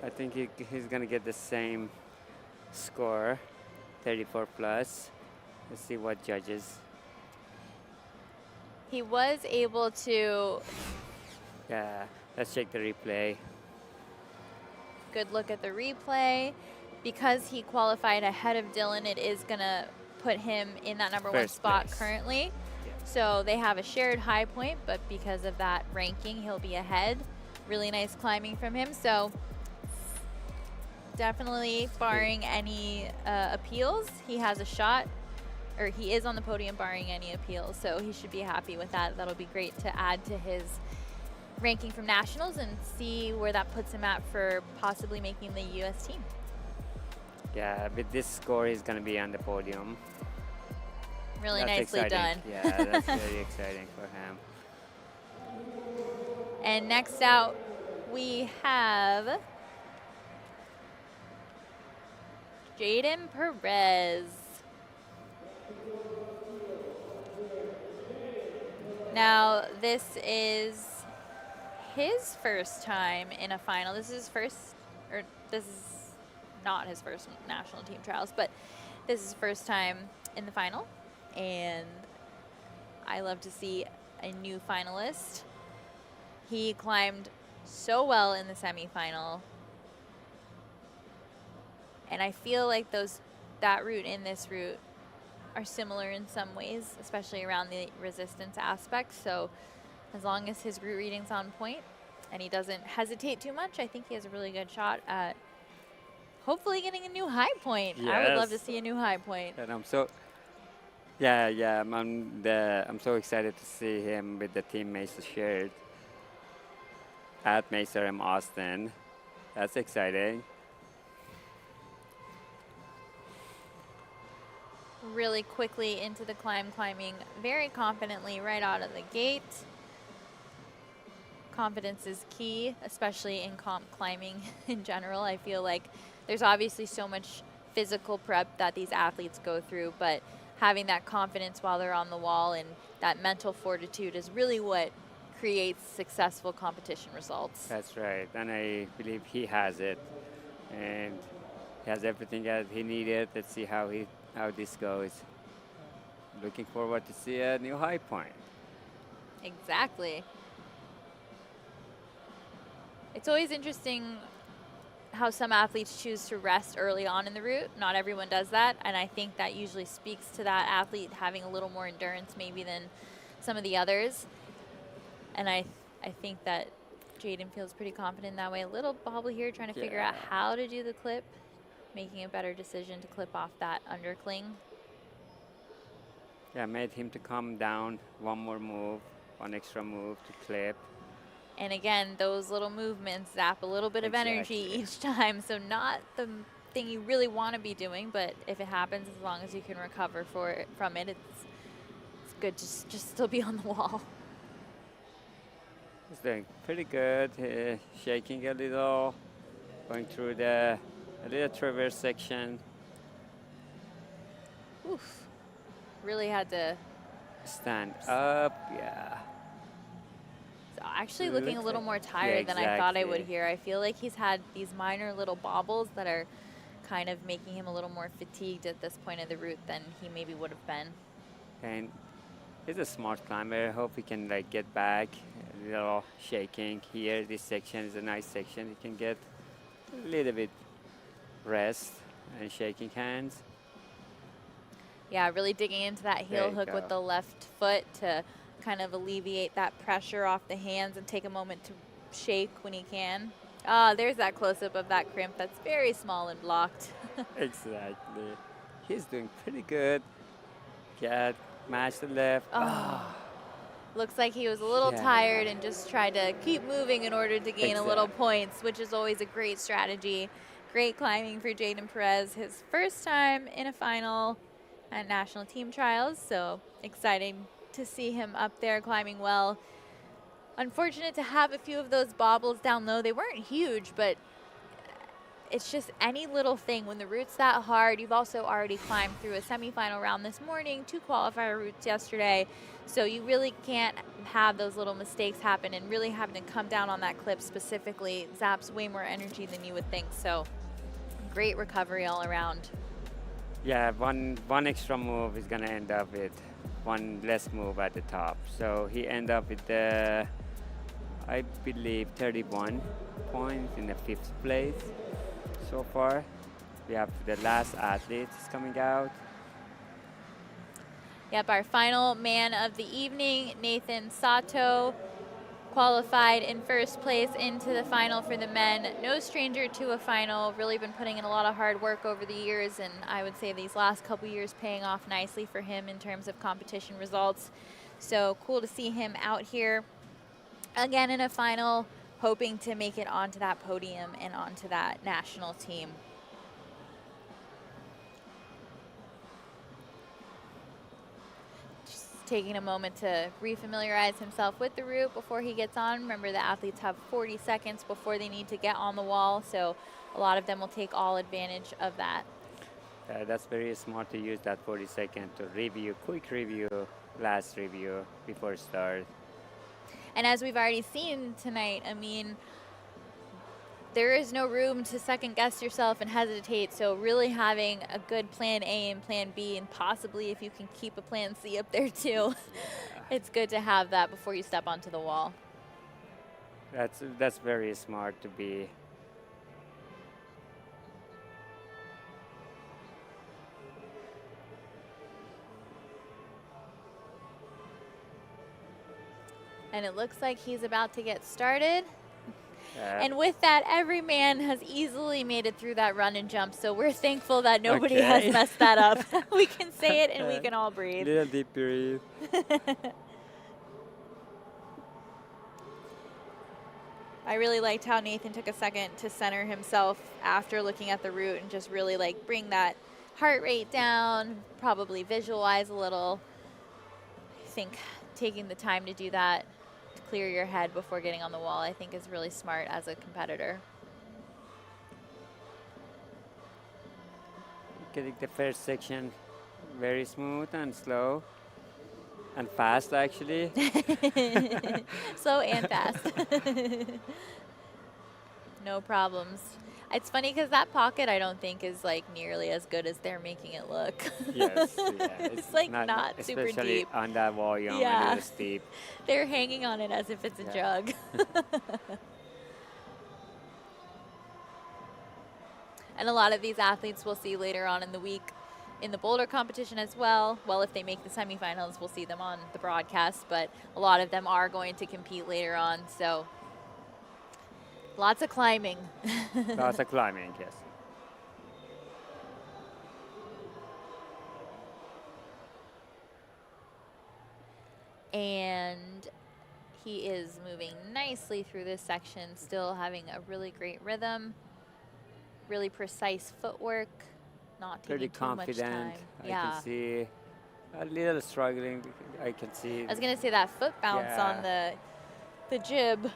I think he's gonna get the same score, 34 plus. Let's see what judges. He was able to. Yeah, let's check the replay. Good look at the replay. Because he qualified ahead of Dylan, it is gonna put him in that number one spot currently. So they have a shared high point, but because of that ranking, he'll be ahead. Really nice climbing from him. So definitely, barring any appeals, he has a shot, or he is on the podium barring any appeals. So he should be happy with that. That'll be great to add to his ranking from nationals and see where that puts him at for possibly making the US team. Yeah, with this score, he's gonna be on the podium. Really That's nicely exciting. done. Yeah, that's very exciting for him. And next out, we have Jaden Perez. Now, this is his first time in a final. This is this is not his first national team trials, but this is his first time in the final. And I love to see a new finalist. He climbed so well in the semifinal. And I feel like that route and this route are similar in some ways, especially around the resistance aspect. So as long as his route reading's on point and he doesn't hesitate too much, I think he has a really good shot at hopefully getting a new high point. Yes. I would love to see a new high point. And I'm so, I'm so excited to see him with the Team Mesa shirt at Mesa Rim Austin. That's exciting. Really quickly into the climbing very confidently right out of the gate. Confidence is key, especially in comp climbing in general. I feel like there's obviously so much physical prep that these athletes go through, but having that confidence while they're on the wall and that mental fortitude is really what creates successful competition results. That's right, and I believe he has it, and he has everything that he needed. Let's see how this goes. Looking forward to see a new high point. Exactly. It's always interesting how some athletes choose to rest early on in the route. Not everyone does that, and I think that usually speaks to that athlete having a little more endurance maybe than some of the others. And I think that Jaden feels pretty confident that way. A little bobble here, trying to figure out how to do the clip, making a better decision to clip off that undercling. Yeah, made him to come down one more move, one extra move to clip. And again, those little movements zap a little bit of energy Exactly. each time. So not the thing you really want to be doing, but if it happens, as long as you can recover from it, it's good to just still be on the wall. He's doing pretty good, shaking a little, going through a little traverse section. Oof. Really had to. Stand up, yeah. So actually looking a Looks little like- more yeah, tired than I thought I would exactly. here. I feel like he's had these minor little bobbles that are kind of making him a little more fatigued at this point of the route than he maybe would have been. And he's a smart climber. Hope he can like get back. A little shaking here. This section is a nice section. He can get a little bit rest and shaking hands. Yeah, really digging into that There heel you hook with go. the left foot to kind of alleviate that pressure off the hands and take a moment to shake when he can. Ah, there's that close-up of that crimp that's very small and blocked. Exactly. He's doing pretty good. Get match the left. Oh, looks like he was a little Yeah. tired and just tried to keep moving in order to gain a little Exactly. points, which is always a great strategy. Great climbing for Jaden Perez, his first time in a final at national team trials, so exciting to see him up there climbing well. Unfortunate to have a few of those bobbles down low. They weren't huge, but it's just any little thing. When the route's that hard, you've also already climbed through a semifinal round this morning, 2 qualifier routes yesterday, so you really can't have those little mistakes happen, and really having to come down on that clip specifically zaps way more energy than you would think. So great recovery all around. Yeah, one extra move is gonna end up with one less move at the top. So he end up with I believe 31 points in the 5th place so far. We have the last athlete is coming out. Yep, our final man of the evening, Nathan Sato, qualified in first place into the final for the men. No stranger to a final, really been putting in a lot of hard work over the years, and I would say these last couple years paying off nicely for him in terms of competition results. So cool to see him out here again in a final, hoping to make it onto that podium and onto that national team. Taking a moment to refamiliarize himself with the route before he gets on. Remember, the athletes have 40 seconds before they need to get on the wall, so a lot of them will take all advantage of that. That's very smart to use that 40 second to review, quick review, last review before start. And as we've already seen tonight, I mean, there is no room to second guess yourself and hesitate, so really having a good plan A and plan B, and possibly if you can keep a plan C up there too, it's good to have that before you step onto the wall. That's very smart to be. And it looks like he's about to get started. Uh, And with that, every man has easily made it through that run and jump, so we're thankful that nobody has Okay. messed that up. We can say it and we can all breathe. Little deep breathe. I really liked how Nathan took a second to center himself after looking at the route and just really like bring that heart rate down, probably visualize a little. I think taking the time to do that, to clear your head before getting on the wall, I think is really smart as a competitor. Getting the first section very smooth and slow and fast actually. Slow and fast. No problems. It's funny because that pocket I don't think is like nearly as good as they're making it look. Yes, yeah, It's like not super especially deep. on that volume, Yeah. a little steep. They're hanging on it as if it's a Yeah. jug. And a lot of these athletes we'll see later on in the week in the Boulder competition as well. Well, if they make the semifinals, we'll see them on the broadcast, but a lot of them are going to compete later on, so lots of climbing. Lots of climbing, yes. And he is moving nicely through this section, still having a really great rhythm, really precise footwork, not Pretty taking too much confident. time. I Yeah. can see a little struggling. I can see. I was gonna say that foot bounce on the jib,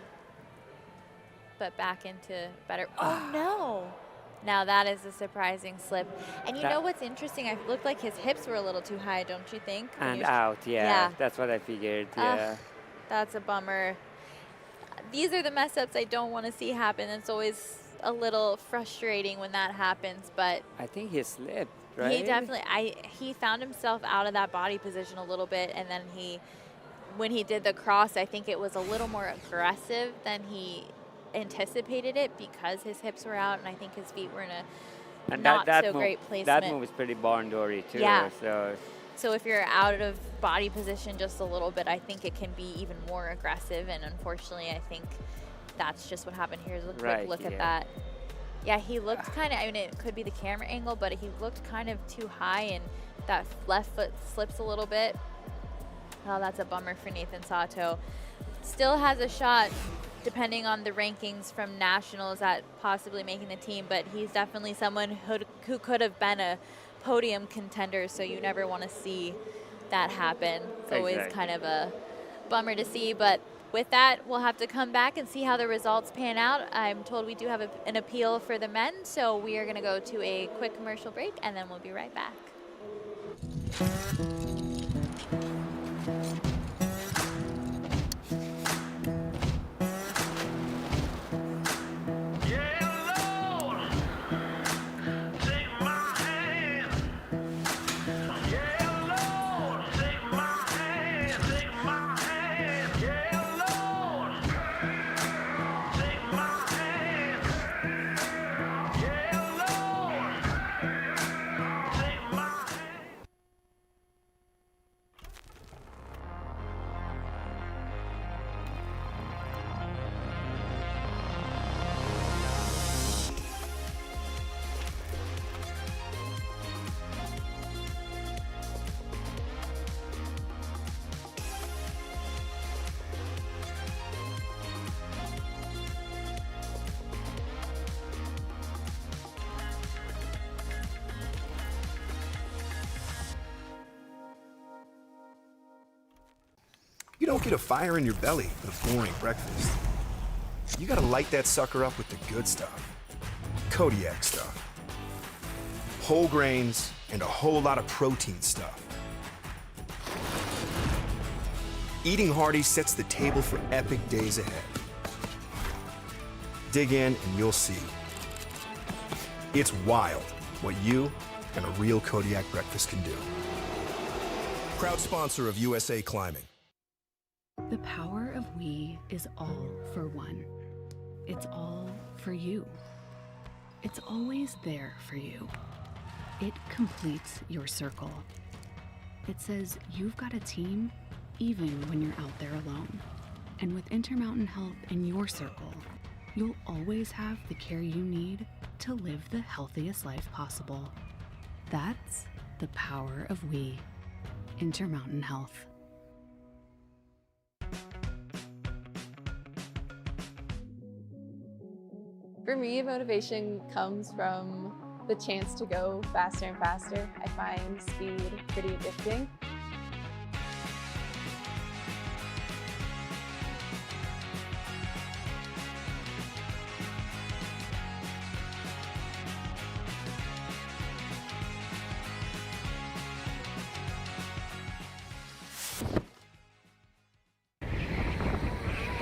but back into better. Oh no! Now that is a surprising slip. And you know what's interesting? It looked like his hips were a little too high, don't you think? when he And was- out, yeah. Yeah. That's what I figured. Yeah. That's a bummer. These are the mess ups I don't want to see happen. It's always a little frustrating when that happens, but I think he slipped, right? he definitely, he found himself out of that body position a little bit, and then when he did the cross, I think it was a little more aggressive than he anticipated it because his hips were out, and I think his feet were in a And not that so move, great placement. That move is pretty barn doory too. Yeah. So So if you're out of body position just a little bit, I think it can be even more aggressive. And unfortunately, I think that's just what happened. Here's a quick Right, look at yeah. that. Yeah, he looked kind of, I mean, it could be the camera angle, but he looked kind of too high, and that left foot slips a little bit. Oh, that's a bummer for Nathan Sato. Still has a shot, depending on the rankings from nationals, at possibly making the team, but he's definitely someone who could have been a podium contender, so you never want to see that happen. It's always Exactly. kind of a bummer to see, but with that, we'll have to come back and see how the results pan out. I'm told we do have an appeal for the men, so we are going to go to a quick commercial break, and then we'll be right back. You don't get a fire in your belly with a boring breakfast. You gotta light that sucker up with the good stuff. Kodiak stuff. Whole grains and a whole lot of protein stuff. Eating hearty sets the table for epic days ahead. Dig in and you'll see. It's wild what you and a real Kodiak breakfast can do. Proud sponsor of USA Climbing. The power of we is all for one. It's all for you. It's always there for you. It completes your circle. It says you've got a team even when you're out there alone. And with Intermountain Health in your circle, you'll always have the care you need to live the healthiest life possible. That's the power of we. Intermountain Health. For me, motivation comes from the chance to go faster and faster. I find speed pretty addicting.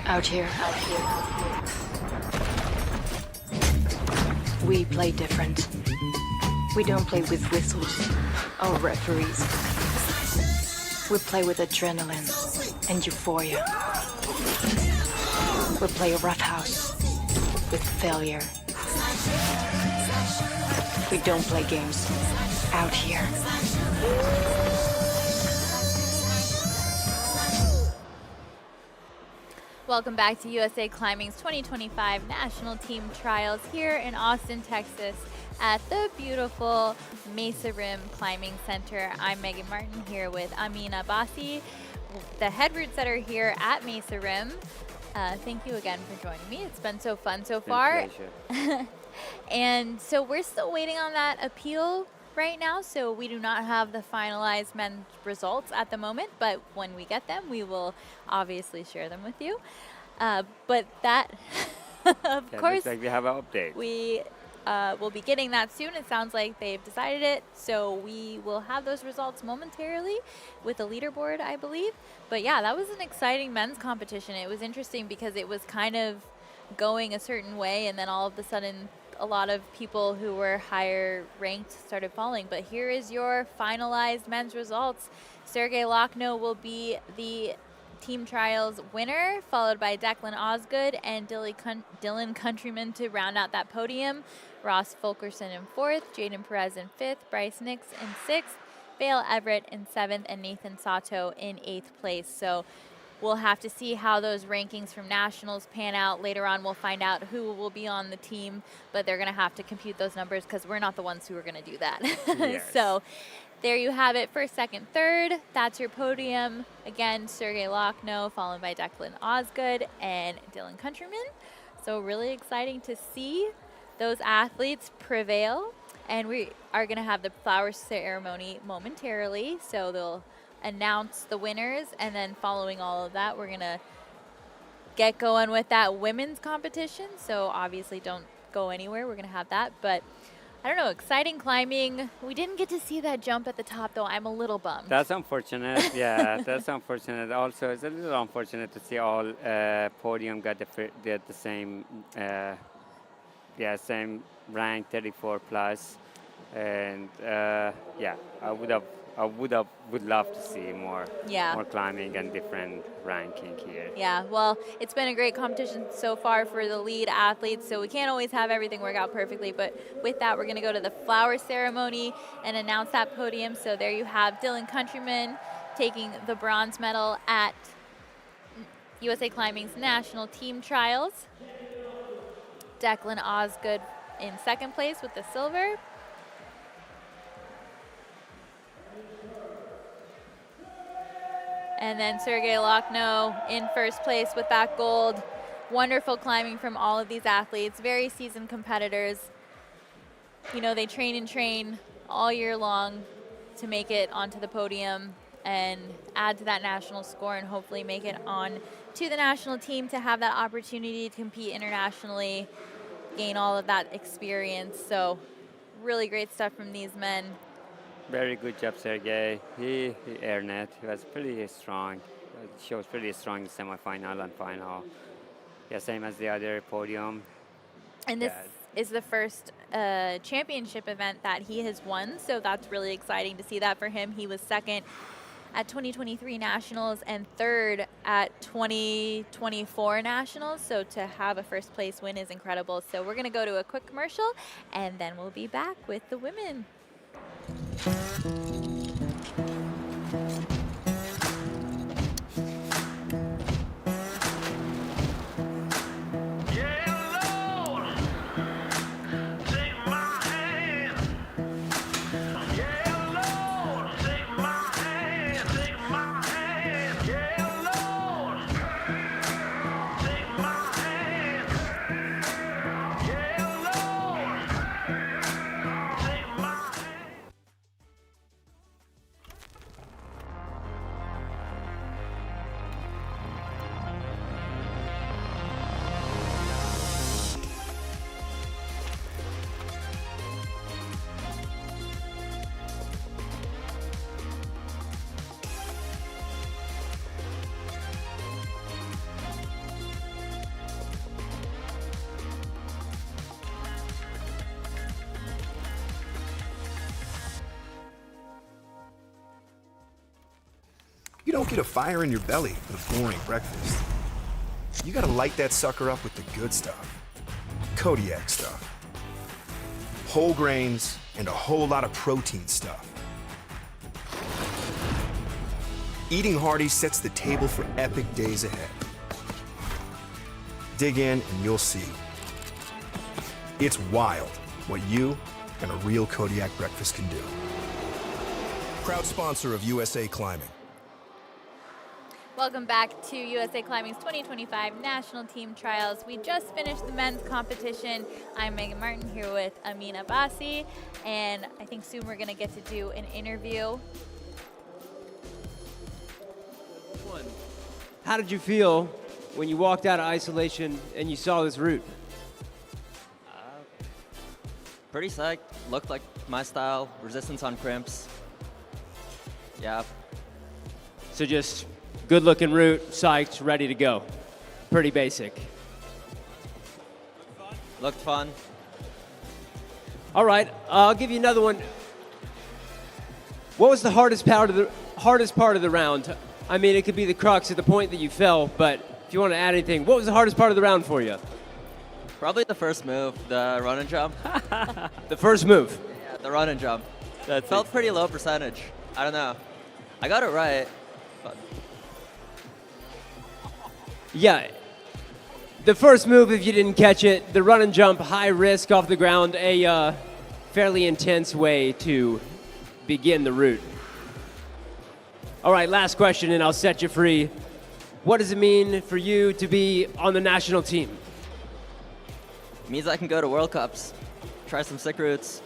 Out here, we play different. We don't play with whistles or referees. We play with adrenaline and euphoria. We play a roughhouse with failure. We don't play games out here. Welcome back to USA Climbing's 2025 National Team Trials here in Austin, Texas at the beautiful Mesa Rim Climbing Center. I'm Megan Martin here with Amin Abbasi. the head route setter here at Mesa Rim. Thank you again for joining me. It's been so fun so far. Pleasure. And so we're still waiting on that appeal right now, so we do not have the finalized men's results at the moment, but when we get them, we will obviously share them with you. But that, of Yeah, course, looks like we have an update. we will be getting that soon. It sounds like they've decided it, so we will have those results momentarily with the leaderboard, I believe. But yeah, that was an exciting men's competition. It was interesting because it was kind of going a certain way, and then all of a sudden a lot of people who were higher ranked started falling. But here is your finalized men's results. Sergey Lochno will be the team trials winner, followed by Declan Osgood and Dylan Countryman to round out that podium. Ross Fulkerson in 4th, Jaden Perez in 5th, Bryce Nix in 6th, Vale Everett in 7th, and Nathan Sato in 8th place. So we'll have to see how those rankings from nationals pan out. Later on, we'll find out who will be on the team, but they're going to have to compute those numbers because we're not the ones who are going to do that. Yes. So there you have it, 1st, 2nd, 3rd. That's your podium. Again, Sergey Lochno, followed by Declan Osgood and Dylan Countryman. So really exciting to see those athletes prevail. And we are going to have the flower ceremony momentarily. So they'll announce the winners, and then following all of that, we're going to get going with that women's competition. So obviously don't go anywhere. We're going to have that. But I don't know, exciting climbing. We didn't get to see that jump at the top, though. I'm a little bummed. That's unfortunate. Yeah, that's unfortunate. Also, it's a little unfortunate to see all podium got the same, same rank, 34 plus, and yeah, would love to see more climbing and different ranking here. Yeah, well, it's been a great competition so far for the lead athletes, so we can't always have everything work out perfectly, but with that, we're going to go to the flower ceremony and announce that podium. So there you have Dylan Countryman taking the bronze medal at USA Climbing's National Team Trials. Declan Osgood in 2nd place with the silver. And then Sergey Lochno in 1st place with that gold. Wonderful climbing from all of these athletes, very seasoned competitors. You know, they train all year long to make it onto the podium and add to that national score and hopefully make it on to the national team to have that opportunity to compete internationally, gain all of that experience. So really great stuff from these men. Very good job, Sergey. He earned it. He was pretty strong. He was pretty strong in semifinal and final. Yeah, same as the other podium. And this is the first championship event that he has won, so that's really exciting to see that for him. He was 2nd at 2023 Nationals and 3rd at 2024 Nationals, so to have a 1st place win is incredible. So we're going to go to a quick commercial, and then we'll be back with the women. You don't get a fire in your belly with a boring breakfast. You gotta light that sucker up with the good stuff. Kodiak stuff. Whole grains and a whole lot of protein stuff. Eating hearty sets the table for epic days ahead. Dig in and you'll see. It's wild what you and a real Kodiak breakfast can do. Proud sponsor of USA Climbing. Welcome back to USA Climbing's 2025 National Team Trials. We just finished the men's competition. I'm Megan Martin here with Amin Abbasi, and I think soon we're going to get to do an interview. How did you feel when you walked out of isolation and you saw this route? Pretty psyched. Looked like my style. Resistance on crimps. Yeah. So just good looking route, psyched, ready to go. Pretty basic. Looked fun. All right, I'll give you another one. What was the hardest part of the round? I mean, it could be the crux at the point that you fell, but if you want to add anything, what was the hardest part of the round for you? Probably the first move, the run and jump. The first move. Yeah, the run and jump. That felt pretty low percentage. I don't know. I got it right. But Yeah. The first move, if you didn't catch it, the run and jump, high risk off the ground, a fairly intense way to begin the route. All right, last question, and I'll set you free. What does it mean for you to be on the national team? it means I can go to World Cups, try some sick routes.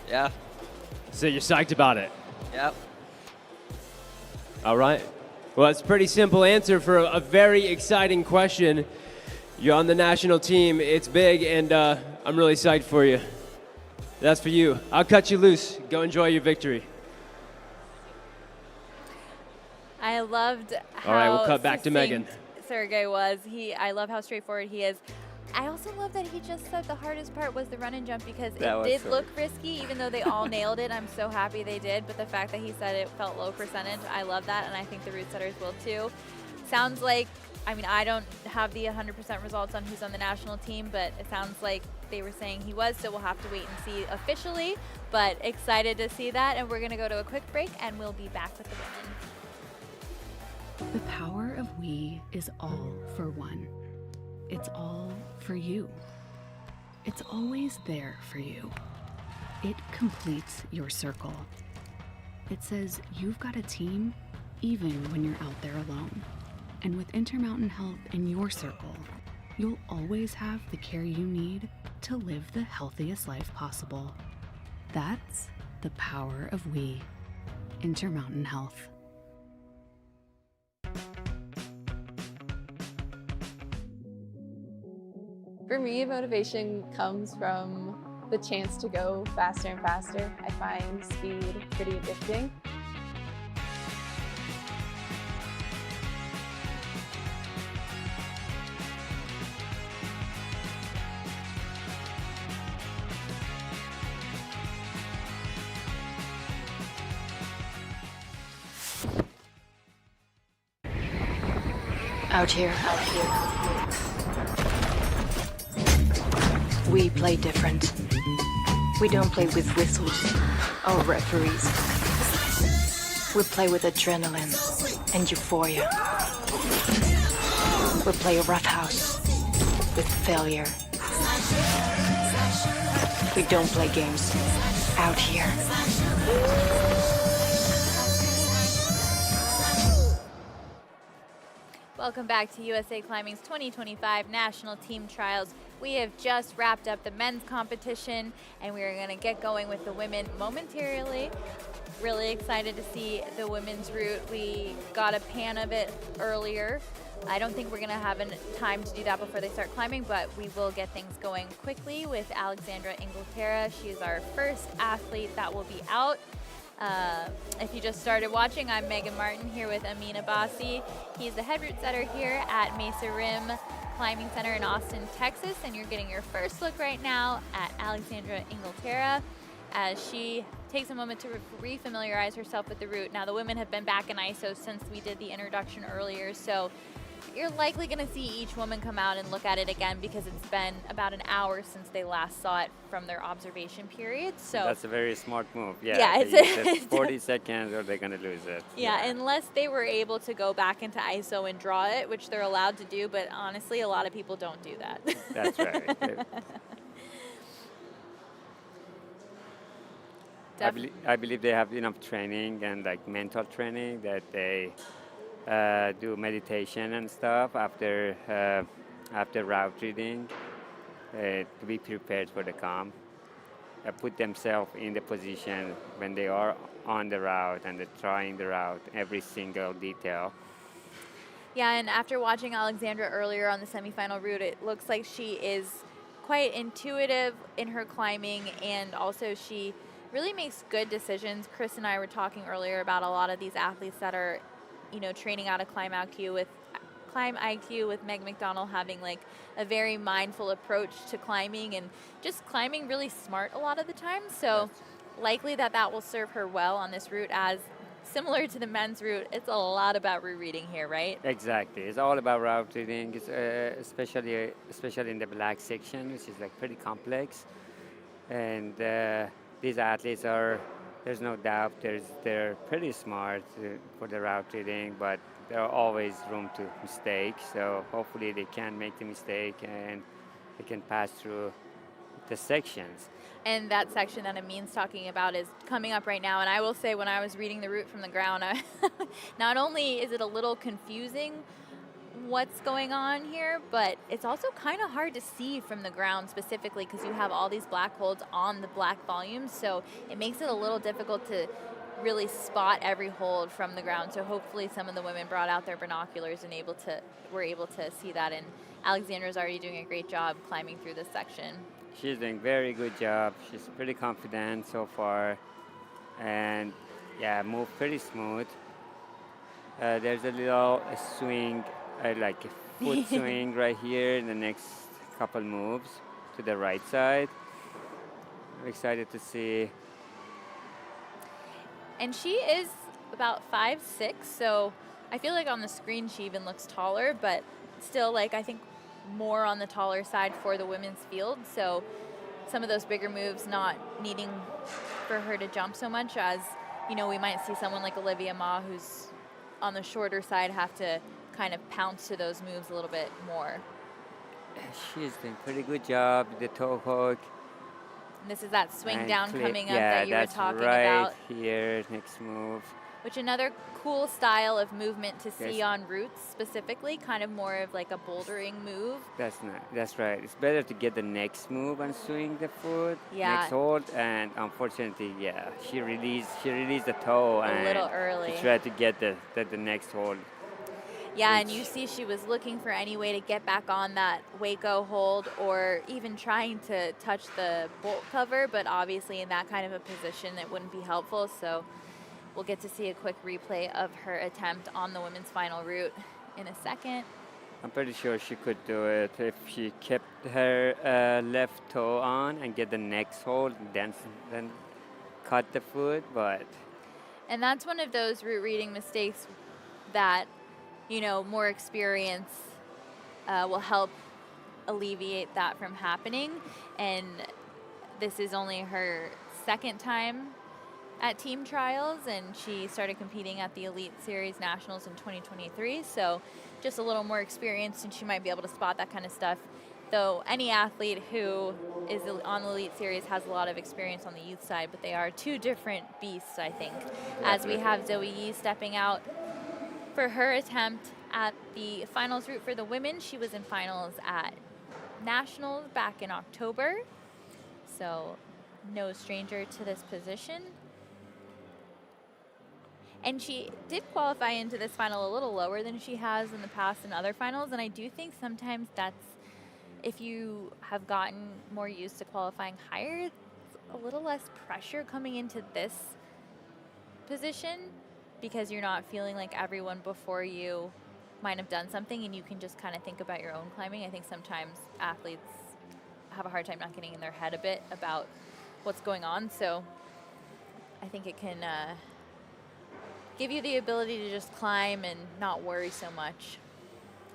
Yeah. So you're psyched about it? Yep. All right. Well, it's a pretty simple answer for a very exciting question. You're on the national team. It's big, and I'm really psyched for you. That's for you. I'll cut you loose. Go enjoy your victory. I loved how All right, we'll cut back to Megan. Sergey was. I love how straightforward he is. I also love that he just said the hardest part was the run and jump because it did look risky, even though they all nailed it. I'm so happy they did, but the fact that he said it felt low percentage, I love that, and I think the route setters will too. Sounds like, I mean, I don't have the 100% results on who's on the national team, but it sounds like they were saying he was, so we'll have to wait and see officially, but excited to see that, and we're going to go to a quick break, and we'll be back with the women. The power of we is all for one. It's all for you. It's always there for you. It completes your circle. It says you've got a team even when you're out there alone. And with Intermountain Health in your circle, you'll always have the care you need to live the healthiest life possible. That's the power of we. Intermountain Health. For me, motivation comes from the chance to go faster and faster. I find speed pretty addicting. Out here. We play different. We don't play with whistles or referees. We play with adrenaline and euphoria. We play a rough house with failure. We don't play games out here. Welcome back to USA Climbing's 2025 National Team Trials. We have just wrapped up the men's competition, and we are going to get going with the women momentarily. Really excited to see the women's route. We got a pan of it earlier. I don't think we're going to have time to do that before they start climbing, but we will get things going quickly with Alexandra Inglaterra. She is our first athlete that will be out. If you just started watching, I'm Megan Martin here with Amin Abbasi. He's the head route setter here at Mesa Rim Climbing Center in Austin, Texas, and you're getting your first look right now at Alexandra Inglaterra as she takes a moment to re-familiarize herself with the route. Now, the women have been back in ISO since we did the introduction earlier, so you're likely going to see each woman come out and look at it again because it's been about an hour since they last saw it from their observation period. So that's a very smart move. Yeah, yeah, it's 40 seconds or they're going to lose it. Yeah, unless they were able to go back into ISO and draw it, which they're allowed to do, but honestly, a lot of people don't do that. That's right. I believe they have enough training and like mental training that they do meditation and stuff after route reading to be prepared for the comp. Put themselves in the position when they are on the route and they're trying the route, every single detail. Yeah, and after watching Alexandra earlier on the semifinal route, it looks like she is quite intuitive in her climbing, and also she really makes good decisions. Chris and I were talking earlier about a lot of these athletes that are, training out of Climb IQ with Meg McDonald having like a very mindful approach to climbing and just climbing really smart a lot of the time. So likely that will serve her well on this route, as similar to the men's route, it's a lot about route reading here, right? Exactly. It's all about route reading, it's, especially in the black section, which is like pretty complex. And these athletes are, there's no doubt, they're pretty smart for the route reading, but there are always room to mistake. So hopefully they can make the mistake and they can pass through the sections. And that section that Amin's talking about is coming up right now. And I will say, when I was reading the route from the ground, not only is it a little confusing what's going on here, but it's also kind of hard to see from the ground specifically because you have all these black holds on the black volumes. So it makes it a little difficult to really spot every hold from the ground. So hopefully some of the women brought out their binoculars and were able to see that. And Alexandra's already doing a great job climbing through this section. She's doing very good job. She's pretty confident so far, and yeah, move pretty smooth. There's a little swing, like a foot swing right here in the next couple moves to the right side. I'm excited to see. And she is about 5'6", so I feel like on the screen she even looks taller, but still, like, I think more on the taller side for the women's field. So some of those bigger moves not needing for her to jump so much, as, we might see someone like Olivia Ma, who's on the shorter side, have to kind of pounce to those moves a little bit more. She's doing pretty good job with the toe hook. And this is that swing And down clip. coming up Yeah, that you were that's talking right about. Here, next move. Which another cool style of movement to see Yes. on routes specifically, kind of more of like a bouldering move. That's right. It's better to get the next move and swing the foot. Yeah. Next hold, and unfortunately, yeah, she released the toe A and little early. she tried to get the next hold. Yeah, and you see she was looking for any way to get back on that Waco hold, or even trying to touch the bolt cover, but obviously in that kind of a position it wouldn't be helpful. So we'll get to see a quick replay of her attempt on the women's final route in a second. I'm pretty sure she could do it if she kept her left toe on and get the next hold, then cut the foot, but... And that's one of those route reading mistakes that, more experience will help alleviate that from happening. And this is only her second time at team trials, and she started competing at the Elite Series Nationals in 2023. So just a little more experience, and she might be able to spot that kind of stuff. Though any athlete who is on the Elite Series has a lot of experience on the youth side, but they are two different beasts, I think. As we have Zoe Yee stepping out for her attempt at the finals route for the women. She was in finals at Nationals back in October, so no stranger to this position. And she did qualify into this final a little lower than she has in the past in other finals, and I do think sometimes that's, if you have gotten more used to qualifying higher, it's a little less pressure coming into this position, because you're not feeling like everyone before you might have done something, and you can just kind of think about your own climbing. I think sometimes athletes have a hard time not getting in their head a bit about what's going on, so I think it can give you the ability to just climb and not worry so much.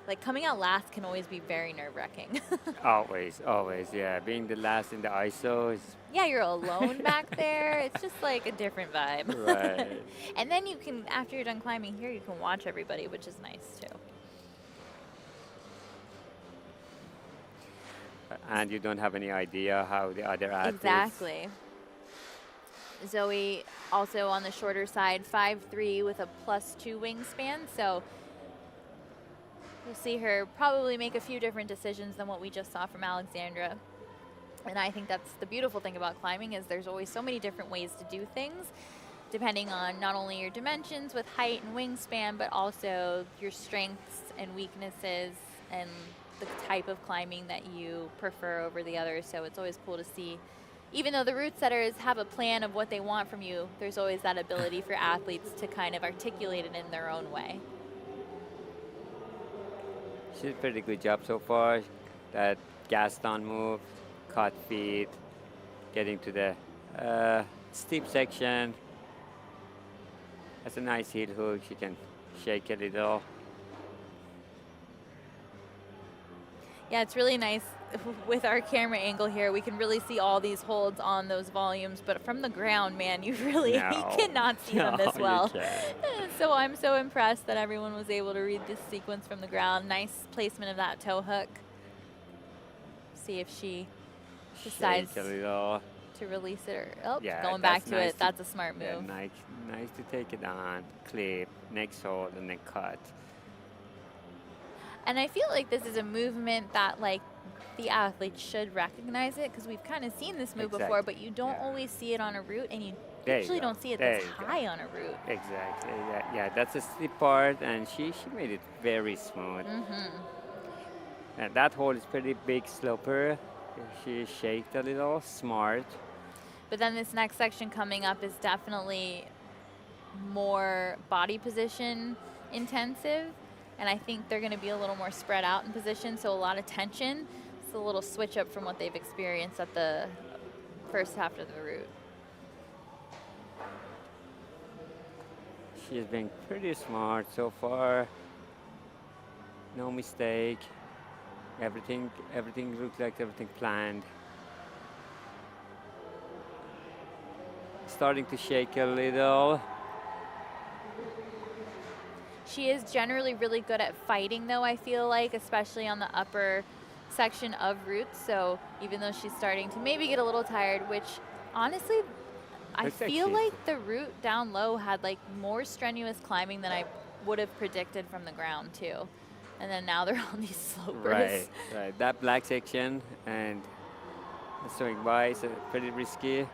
Like, coming out last can always be very nerve-wracking. Always, yeah. Being the last in the ISO is... Yeah, you're alone back there. It's just like a different vibe. Right. And then you can, after you're done climbing here, you can watch everybody, which is nice too. And you don't have any idea how the other athletes... Exactly. Zoe also on the shorter side, 5'3" with a +2 wingspan. So we'll see her probably make a few different decisions than what we just saw from Alexandra. And I think that's the beautiful thing about climbing, is there's always so many different ways to do things, depending on not only your dimensions with height and wingspan, but also your strengths and weaknesses and the type of climbing that you prefer over the others. So it's always cool to see, even though the route setters have a plan of what they want from you, there's always that ability for athletes to kind of articulate it in their own way. She did a pretty good job so far. That Gaston move, cut feet, getting to the steep section. That's a nice heel hook. She can shake a little. Yeah, it's really nice with our camera angle here. We can really see all these holds on those volumes, but from the ground, man, you really cannot see them this well. So I'm so impressed that everyone was able to read this sequence from the ground. Nice placement of that toe hook. See if she decides Shake a little. to release it, or Yeah, going back that's to nice it. That's a smart move. Yeah, nice to take it on, clip, next hold, and then cut. And I feel like this is a movement that, like, the athletes should recognize it, because we've kind of seen this move before, but you don't always see it on a route, and you usually don't see it this high on a route. Exactly. Yeah, that's a steep part, and she made it very smooth. And that hole is pretty big sloper. She shaked a little, smart. But then this next section coming up is definitely more body position intensive, and I think they're going to be a little more spread out in position, so a lot of tension. It's a little switch up from what they've experienced at the first half of the route. She's been pretty smart so far. No mistake. Everything looks like everything planned. Starting to shake a little. She is generally really good at fighting, though, I feel like, especially on the upper section of routes. So even though she's starting to maybe get a little tired, which honestly, I Looks like feel she's- like the route down low had like more strenuous climbing than I would have predicted from the ground too. And then now they're on these slopers. Right. That black section and the swing by is pretty risky.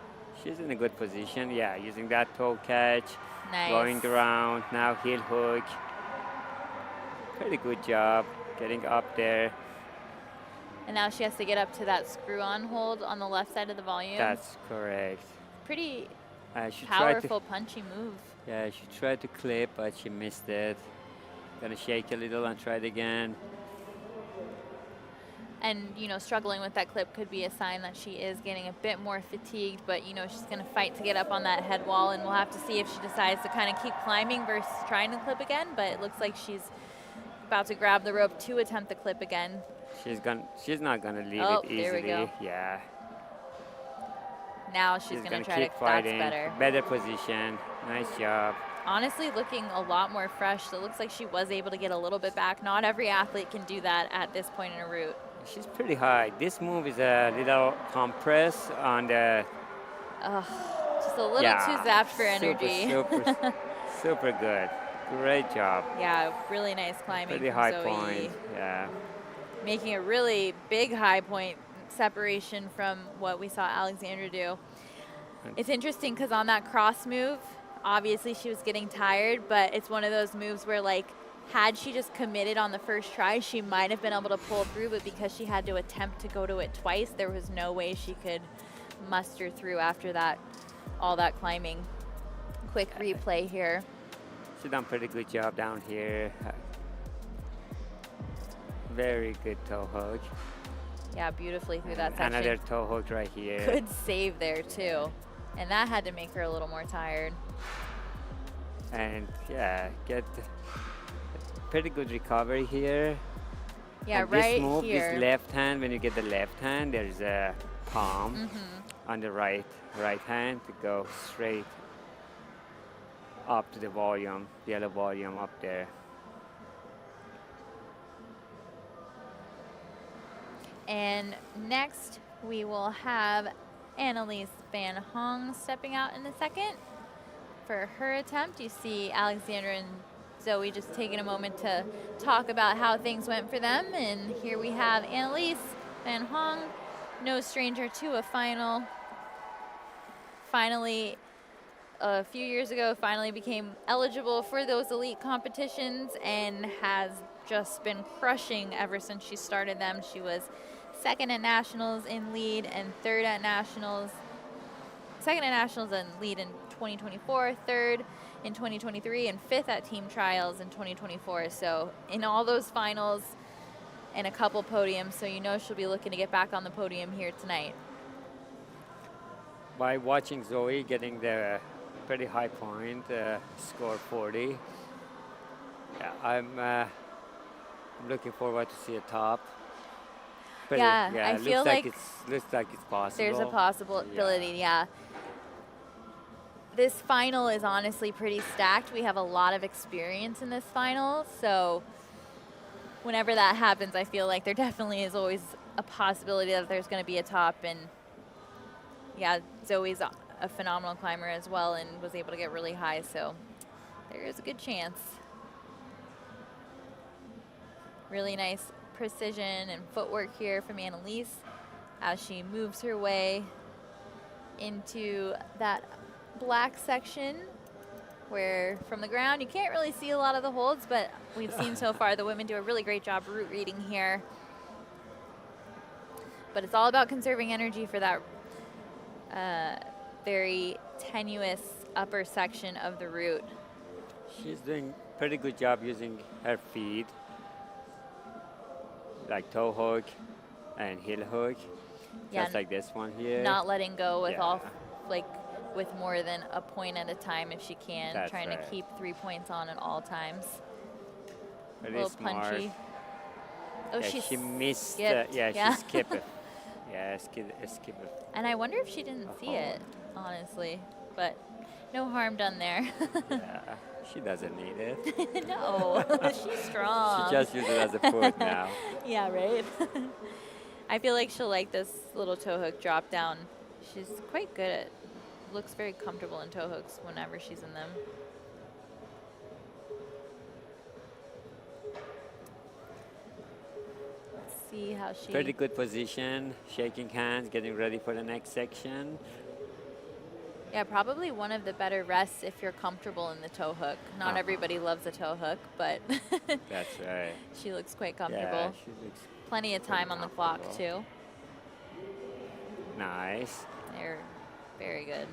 She's in a good position. Yeah, using that toe catch, Nice. going around, now heel hook. Pretty good job getting up there. And now she has to get up to that screw-on hold on the left side of the volume. That's correct. Pretty She powerful, punchy move. Yeah, she tried to clip, but she missed it. Gonna shake a little and try it again. And, you know, struggling with that clip could be a sign that she is getting a bit more fatigued, but, you know, she's going to fight to get up on that head wall, and we'll have to see if she decides to kind of keep climbing versus trying to clip again, but it looks like she's about to grab the rope to attempt the clip again. She's not gonna leave it easily. There we go. Yeah. Now she's going to try keep to, fighting. that's better. Better position. Nice job. Honestly, looking a lot more fresh. So it looks like she was able to get a little bit back. Not every athlete can do that at this point in a route. She's pretty high. This move is a little compress on the. Just a little too zapped for energy. Super good. Great job. Yeah, really nice climbing. Pretty from high Zoe. point. Yeah. Making a really big high point separation from what we saw Alexandra do. It's interesting because on that cross move, obviously she was getting tired, but it's one of those moves where, like, had she just committed on the first try, she might have been able to pull through, but because she had to attempt to go to it twice, there was no way she could muster through after that, all that climbing. Quick replay here. She done pretty good job down here. Very good toe hook. Yeah, beautifully through that section. Another toe hook right here. Good save there too. And that had to make her a little more tired. And yeah, get pretty good recovery here. Yeah, and right this move, here. this left hand, when you get the left hand, there's a palm on the right hand to go straight up to the volume, yellow volume up there. And next we will have Annalise Van Hong stepping out in a second. for her attempt. You see Alexandra and Zoe just taking a moment to talk about how things went for them. And here we have Annalise Van Hong, no stranger to a final. Finally, a few years ago, finally became eligible for those elite competitions and has just been crushing ever since she started them. She was second at nationals in lead and third at nationals. Second at nationals and lead in 2024, third in 2023, and fifth at team trials in 2024. So in all those finals and a couple podiums, so you know she'll be looking to get back on the podium here tonight. By watching Zoe getting the pretty high point, score 40, yeah, I'm looking forward to see a top. Pretty, Yeah, I feel like looks like it's possible. There's a possibility, yeah. This final is honestly pretty stacked. We have a lot of experience in this final, so whenever that happens, I feel like there definitely is always a possibility that there's going to be a top. And yeah, Zoe's a phenomenal climber as well and was able to get really high, so there is a good chance. Really nice precision and footwork here from Annalise as she moves her way into that black section where from the ground you can't really see a lot of the holds, but we've seen so far the women do a really great job route reading here. But it's all about conserving energy for that very tenuous upper section of the route. She's doing pretty good job using her feet, like toe hook and heel hook, Yeah, just like this one here. Not letting go with Yeah. with more than a point at a time if she can. That's trying to right. keep 3 points on at all times. Very a little smart. punchy. Oh, Yeah, she missed. She skipped it. Yeah, skip it. And I wonder if she didn't see it, honestly. But no harm done there. Yeah, she doesn't need it. No, she's strong. She just uses it as a foot now. Yeah, right? I feel like she'll like this little toe hook drop down. She's quite good at, looks very comfortable in toe hooks whenever she's in them. Let's see how she... Pretty good position, shaking hands, getting ready for the next section. Yeah, probably one of the better rests if you're comfortable in the toe hook. Not everybody loves a toe hook, but That's right. she looks quite comfortable. Yeah, she looks Plenty of time on the clock, comfortable. too. nice. They're very good.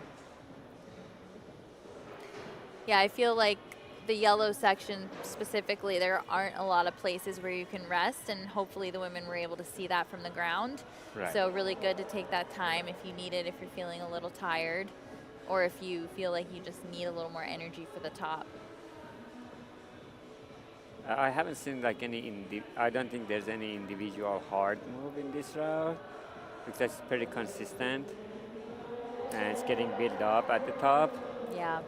Yeah, I feel like the yellow section specifically, there aren't a lot of places where you can rest, and hopefully the women were able to see that from the ground. Right. So really good to take that time if you need it, if you're feeling a little tired, or if you feel like you just need a little more energy for the top. I haven't seen like I don't think there's any individual hard move in this route because it's pretty consistent and it's getting built up at the top. Yeah.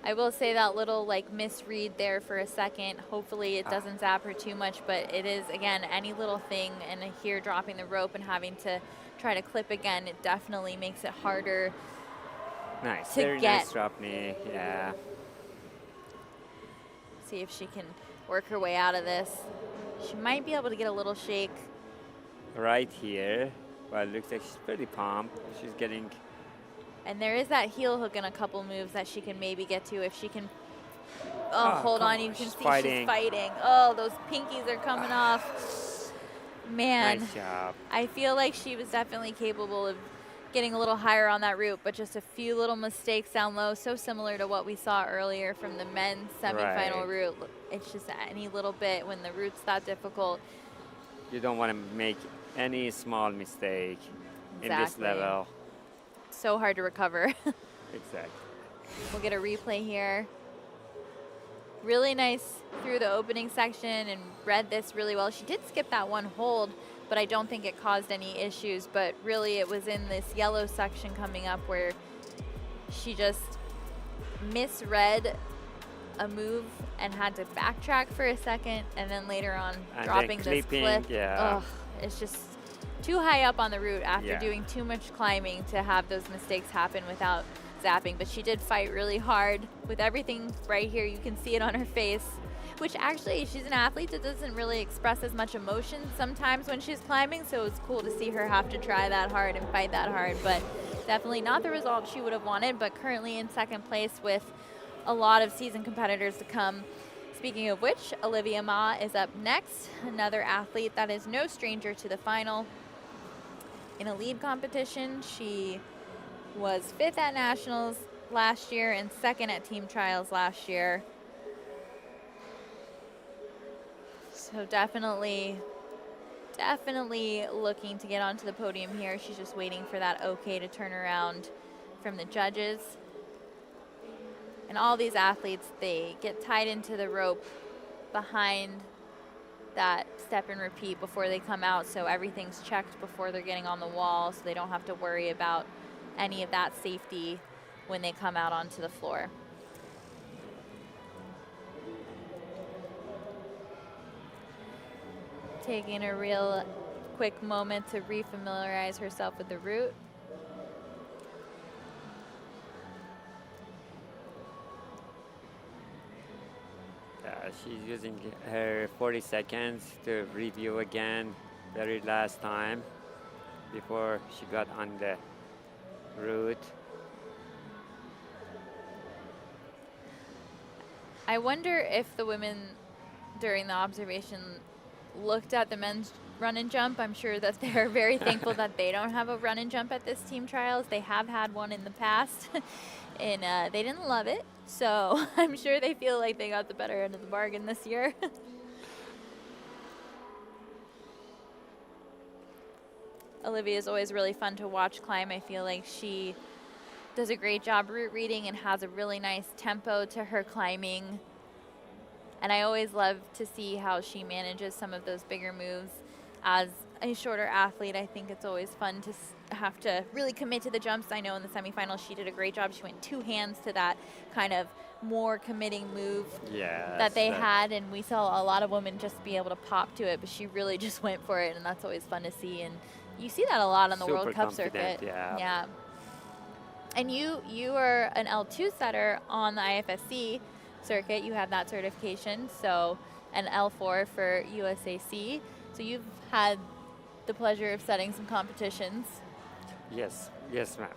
I will say that little like misread there for a second. Hopefully it doesn't zap her too much, but it is, again, any little thing, and here dropping the rope and having to try to clip again, it definitely makes it harder. Nice, To very get- nice drop knee, yeah. See if she can work her way out of this. She might be able to get a little shake. Right here, but it looks like she's pretty pumped. She's getting, And there is that heel hook in a couple moves that she can maybe get to if she can. Oh, Oh, hold come on. on, You can she's see fighting. she's fighting. Oh, those pinkies are coming off. Man, nice job. I feel like she was definitely capable of getting a little higher on that route, but just a few little mistakes down low, so similar to what we saw earlier from the men's semifinal Right. route. It's just any little bit when the route's that difficult. You don't want to make any small mistake in this Exactly. level. So hard to recover. Exactly. We'll get a replay here. Really nice through the opening section and read this really well. She did skip that one hold, but I don't think it caused any issues. But really it was in this yellow section coming up where she just misread a move and had to backtrack for a second, and then later on And dropping then this clipping, clip. yeah. Ugh, it's just too high up on the route after Yeah. doing too much climbing to have those mistakes happen without zapping, but she did fight really hard with everything right here. You can see it on her face, which actually she's an athlete that doesn't really express as much emotion sometimes when she's climbing, so it's cool to see her have to try that hard and fight that hard, but definitely not the result she would have wanted, but currently in second place with a lot of seasoned competitors to come. Speaking of which, Olivia Ma is up next, another athlete that is no stranger to the final. In a lead competition, she was 5th at nationals last year and 2nd at team trials last year. So definitely looking to get onto the podium here. She's just waiting for that okay to turn around from the judges. And all these athletes, they get tied into the rope behind that step and repeat before they come out, so everything's checked before they're getting on the wall, so they don't have to worry about any of that safety when they come out onto the floor. Taking a real quick moment to refamiliarize herself with the route. She's using her 40 seconds to review again very last time before she got on the route. I wonder if the women during the observation looked at the men's run and jump. I'm sure that they're very thankful that they don't have a run and jump at this team trials. They have had one in the past and they didn't love it. So I'm sure they feel like they got the better end of the bargain this year. Olivia is always really fun to watch climb. I feel like she does a great job route reading and has a really nice tempo to her climbing. And I always love to see how she manages some of those bigger moves. As a shorter athlete, I think it's always fun to have to really commit to the jumps. I know in the semifinals she did a great job. She went 2 hands to that kind of more committing move that they had, and we saw a lot of women just be able to pop to it, but she really just went for it, and that's always fun to see. And you see that a lot on the World Cup circuit. Yeah. And you are an L2 setter on the IFSC circuit. You have that certification, so an L4 for USAC. So you've had the pleasure of setting some competitions. Yes, ma'am.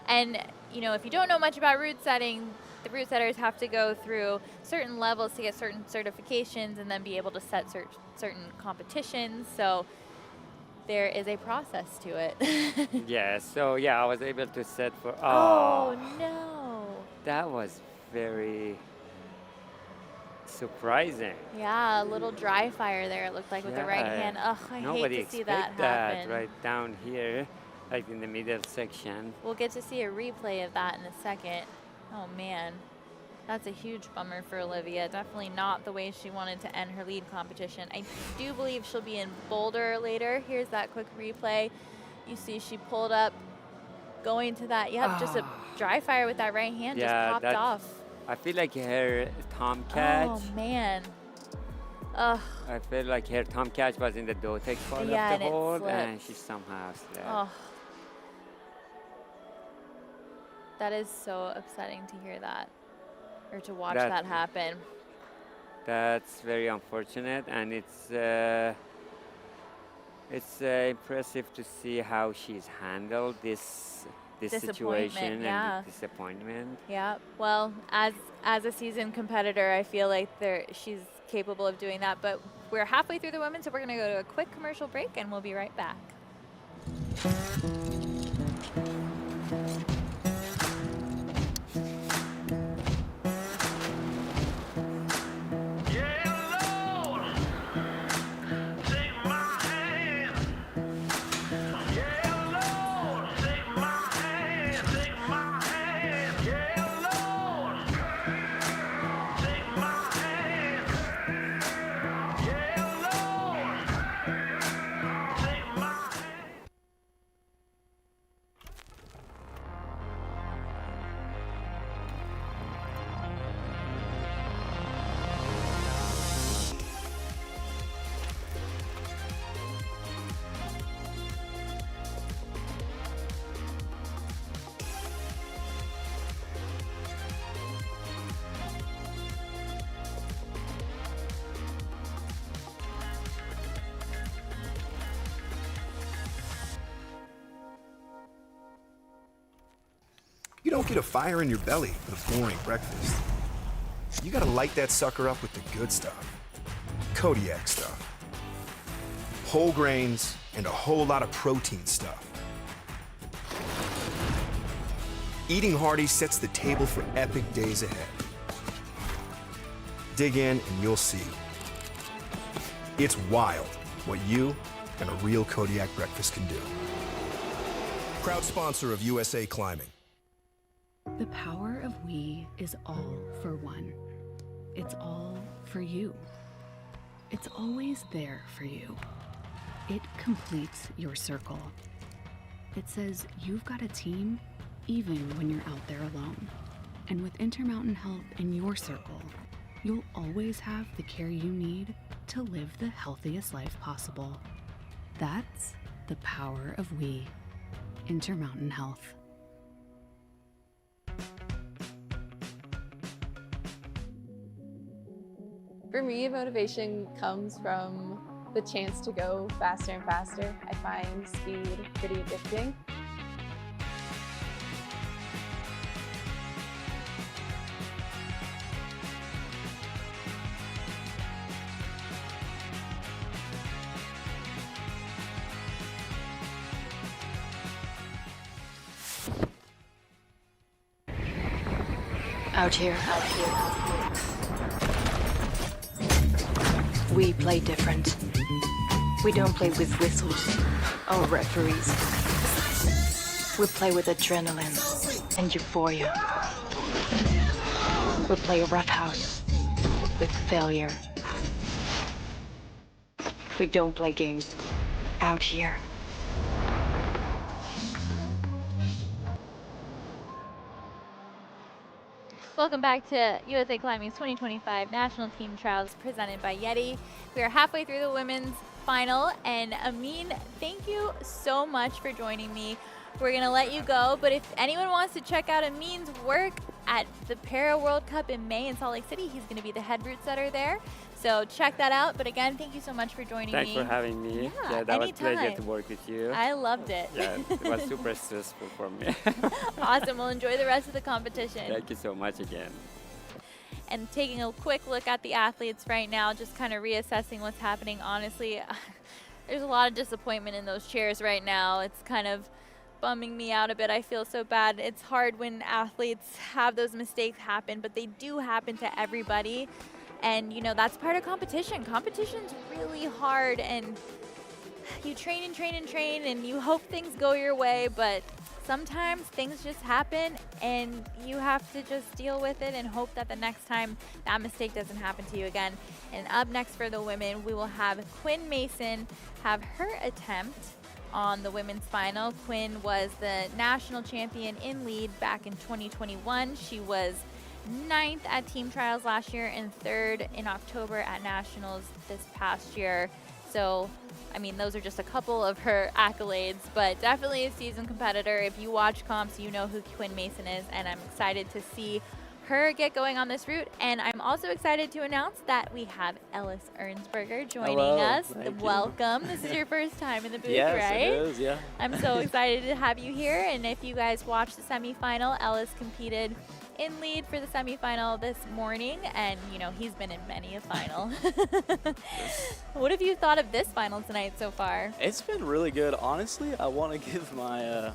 And you know, if you don't know much about route setting, the route setters have to go through certain levels to get certain certifications and then be able to set certain competitions. So there is a process to it. Yeah, so I was able to set for. Oh no! That was very surprising. Yeah, a little dry fire there, it looked like, with the right hand. Ugh, I hate to see that happen. Right down here, like in the middle section. We'll get to see a replay of that in a second. Oh man, that's a huge bummer for Olivia. Definitely not the way she wanted to end her lead competition. I do believe she'll be in Boulder later. Here's that quick replay. You see she pulled up, going to that, just a dry fire with that right hand, just popped off. I feel like her thumb catch. Oh man. Ugh. I feel like her thumb catch was in the Dotex part of the hold, and she somehow slipped. Oh. That is so upsetting to hear that, or to watch that happen. That's very unfortunate, and it's impressive to see how she's handled this situation and the disappointment. Yeah. Well, as a seasoned competitor, I feel like she's capable of doing that. But we're halfway through the women, so we're going to go to a quick commercial break, and we'll be right back. don't get a fire in your belly with a boring breakfast. You gotta light that sucker up with the good stuff. Kodiak stuff. Whole grains and a whole lot of protein stuff. Eating hearty sets the table for epic days ahead. Dig in and you'll see. It's wild what you and a real Kodiak breakfast can do. Proud sponsor of USA Climbing. The power of we is all for one. It's all for you. It's always there for you. It completes your circle. It says you've got a team even when you're out there alone. And with Intermountain Health in your circle, you'll always have the care you need to live the healthiest life possible. That's the power of we. Intermountain Health. For me, motivation comes from the chance to go faster and faster. I find speed pretty addicting. Out here. We play different. We don't play with whistles or referees. We play with adrenaline and euphoria. We play roughhouse with failure. We don't play games out here. Welcome back to USA Climbing's 2025 National Team Trials presented by YETI. We are halfway through the women's final, and Amin, thank you so much for joining me. We're gonna let you go, but if anyone wants to check out Amin's work at the Para World Cup in May in Salt Lake City, he's gonna be the head route setter there. So check that out. But again, thank you so much for joining me. Thanks for having me. Yeah, that was a anytime. pleasure to work with you. I loved it. Yeah, it was super stressful for me. Awesome. Well, enjoy the rest of the competition. Thank you so much again. And taking a quick look at the athletes right now, just kind of reassessing what's happening. Honestly, there's a lot of disappointment in those chairs right now. It's kind of bumming me out a bit. I feel so bad. It's hard when athletes have those mistakes happen, but they do happen to everybody. And, you know, that's part of competition. Competition's really hard, and you train and train and train, and you hope things go your way, but sometimes things just happen, and you have to just deal with it and hope that the next time that mistake doesn't happen to you again. And up next for the women, we will have Quinn Mason have her attempt on the women's final. Quinn was the national champion in lead back in 2021. She was 9th at team trials last year and 3rd in October at nationals this past year. So, I mean, those are just a couple of her accolades, but definitely a seasoned competitor. If you watch comps, you know who Quinn Mason is, and I'm excited to see her get going on this route. And I'm also excited to announce that we have Ellis Ernsberger joining us. Welcome. This is your first time in the booth, yes, right? Yes, it is, yeah. I'm so excited to have you here. And if you guys watched the semifinal, Ellis competed in lead for the semifinal this morning, and you know he's been in many a final. What have you thought of this final tonight so far? It's been really good. Honestly, I want to give my,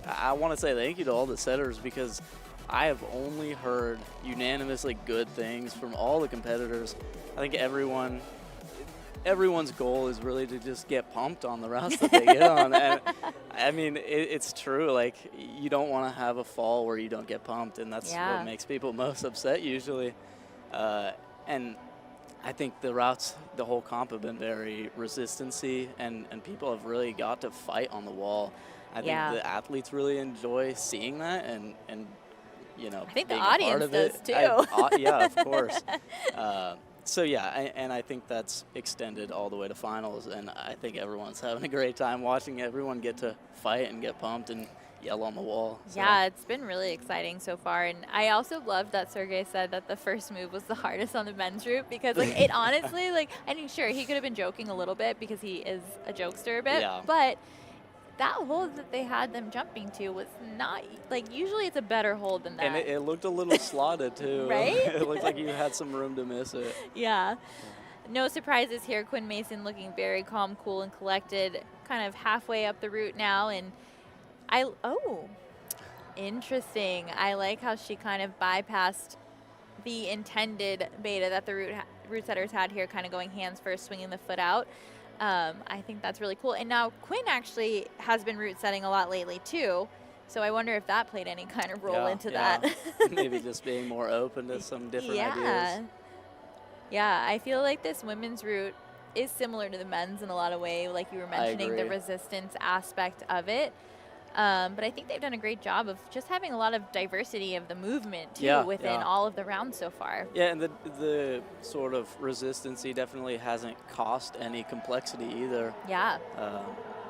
I want to say thank you to all the setters, because I have only heard unanimously good things from all the competitors. I think everyone's goal is really to just get pumped on the routes that they get on. And I mean, it's true. Like, you don't want to have a fall where you don't get pumped, and that's what makes people most upset usually. And I think the routes, the whole comp have been very resistancy, and people have really got to fight on the wall. I think the athletes really enjoy seeing that, and you know, I think the being a part audience of does it. too. Yeah, of course. So yeah, and I think that's extended all the way to finals, and I think everyone's having a great time watching everyone get to fight and get pumped and yell on the wall. So. Yeah, it's been really exciting so far, and I also love that Sergey said that the first move was the hardest on the men's route, because like it honestly, like, I mean, sure, he could have been joking a little bit because he is a jokester a bit, but that hold that they had them jumping to was not, like, usually it's a better hold than that. And it looked a little slotted too. Right? It looked like you had some room to miss it. Yeah. No surprises here. Quinn Mason looking very calm, cool, and collected, kind of halfway up the route now. And interesting. I like how she kind of bypassed the intended beta that the route setters had here, kind of going hands first, swinging the foot out. I think that's really cool. And now Quinn actually has been route setting a lot lately too. So I wonder if that played any kind of role into that. Maybe just being more open to some different ideas. Yeah, I feel like this women's route is similar to the men's in a lot of ways, like you were mentioning, the resistance aspect of it. But I think they've done a great job of just having a lot of diversity of the movement too within all of the rounds so far. Yeah, and the sort of resistancy definitely hasn't cost any complexity either. Yeah.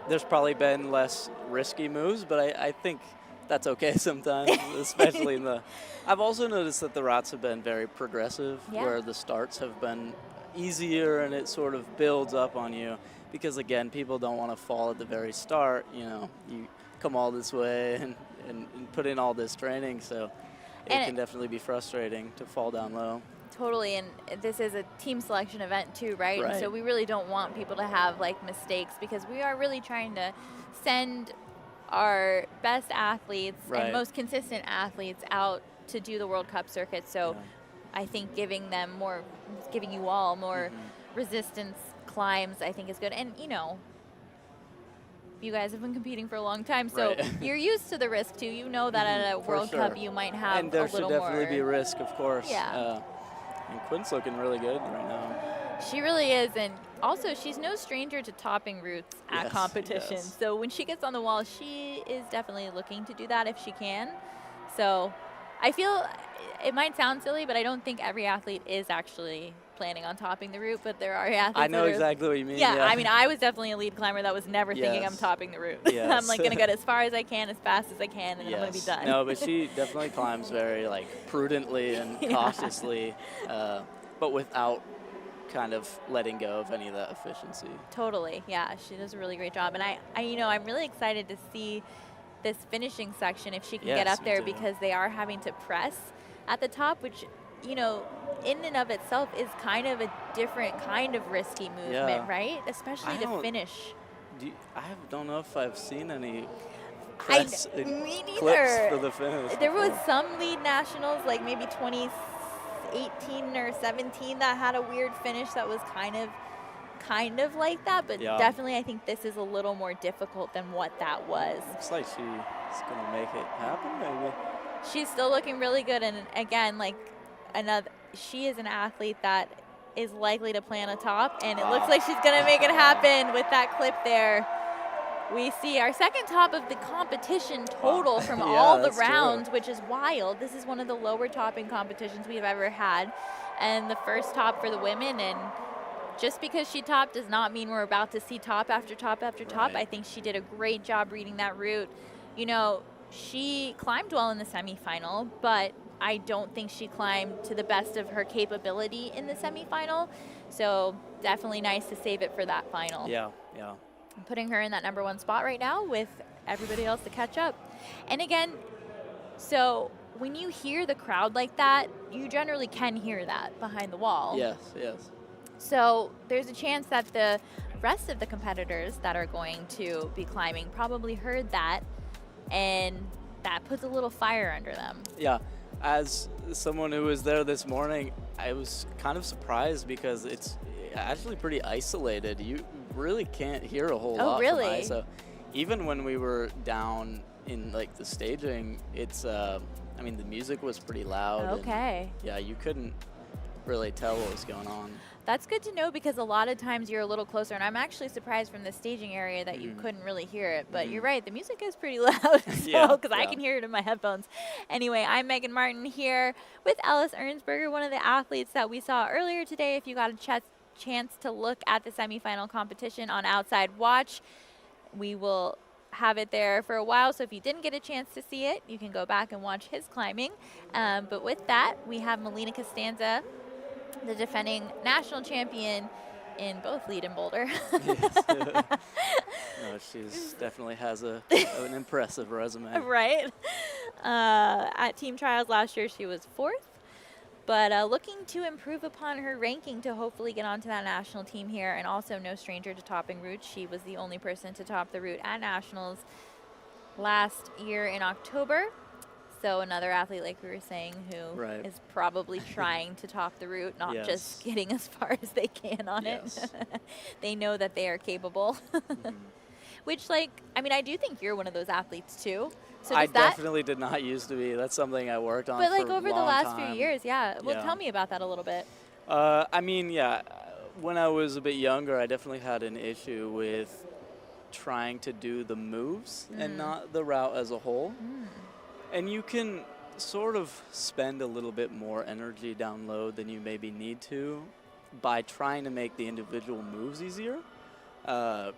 There's probably been less risky moves, but I think that's okay sometimes, especially in the... I've also noticed that the routes have been very progressive, where the starts have been easier and it sort of builds up on you. Because, again, people don't want to fall at the very start. You know, you come all this way and put in all this training, so it can definitely be frustrating to fall down low. Totally, and this is a team selection event too, right? And so we really don't want people to have like mistakes, because we are really trying to send our best athletes and most consistent athletes out to do the World Cup circuit. So I think giving you all more resistance climbs, I think is good. And you know, you guys have been competing for a long time, so you're used to the risk too. You know that at a World Cup you might have and there a little should definitely more. be risk, of course. Yeah. And Quinn's looking really good right now. She really is, and also she's no stranger to topping routes at competitions. So when she gets on the wall, she is definitely looking to do that if she can. So I feel it might sound silly, but I don't think every athlete is actually planning on topping the route, but there are athletes. I know exactly what you mean. Yeah, I mean, I was definitely a lead climber that was never thinking I'm topping the route. I'm like going to get as far as I can, as fast as I can, and then I'm going to be done. No, but she definitely climbs very like prudently and cautiously, but without kind of letting go of any of that efficiency. Totally, yeah, she does a really great job, and I'm really excited to see this finishing section if she can get up there, because they are having to press at the top, which, you know, in and of itself is kind of a different kind of risky movement, right? Especially to finish. I don't know if I've seen any Me clips neither. for the finish. There was some lead nationals, like maybe 2018 or 17, that had a weird finish that was kind of like that, but definitely I think this is a little more difficult than what that was. Looks like she's going to make it happen, maybe. She's still looking really good, and again, like she is an athlete that is likely to plan a top, and it looks like she's going to make it happen with that clip there. We see our second top of the competition total from all the rounds, which is wild. This is one of the lower topping competitions we've ever had, and the first top for the women. And just because she topped does not mean we're about to see top after top after top. I think she did a great job reading that route. You know, she climbed well in the semifinal, but I don't think she climbed to the best of her capability in the semifinal. So definitely nice to save it for that final. Yeah. I'm putting her in that #1 spot right now with everybody else to catch up. And again, so when you hear the crowd like that, you generally can hear that behind the wall. Yes. So there's a chance that the rest of the competitors that are going to be climbing probably heard that, and that puts a little fire under them. Yeah. As someone who was there this morning, I was kind of surprised because it's actually pretty isolated. You really can't hear a whole lot from ISO. Even when we were down in like the staging, it's I mean, the music was pretty loud. Okay. Yeah, you couldn't really tell what was going on. That's good to know, because a lot of times you're a little closer, and I'm actually surprised from the staging area that you couldn't really hear it. But you're right, the music is pretty loud, because I can hear it in my headphones. Anyway, I'm Megan Martin here with Ellis Ernsberger, one of the athletes that we saw earlier today. If you got a chance to look at the semifinal competition on Outside Watch, we will have it there for a while, so if you didn't get a chance to see it, you can go back and watch his climbing. But with that, we have Melina Costanza, the defending national champion in both lead and boulder. No, she's definitely has an impressive resume. Right. At team trials last year, she was 4th. But looking to improve upon her ranking to hopefully get onto that national team here, and also no stranger to topping routes. She was the only person to top the route at nationals last year in October. So another athlete, like we were saying, who is probably trying to top the route, not just getting as far as they can on it. They know that they are capable. Which, like, I mean, I do think you're one of those athletes too. So I definitely did not used to be. That's something I worked on. But like for over a the long last time. few years, Well, tell me about that a little bit. I mean, when I was a bit younger, I definitely had an issue with trying to do the moves and not the route as a whole. And you can sort of spend a little bit more energy down low than you maybe need to by trying to make the individual moves easier. And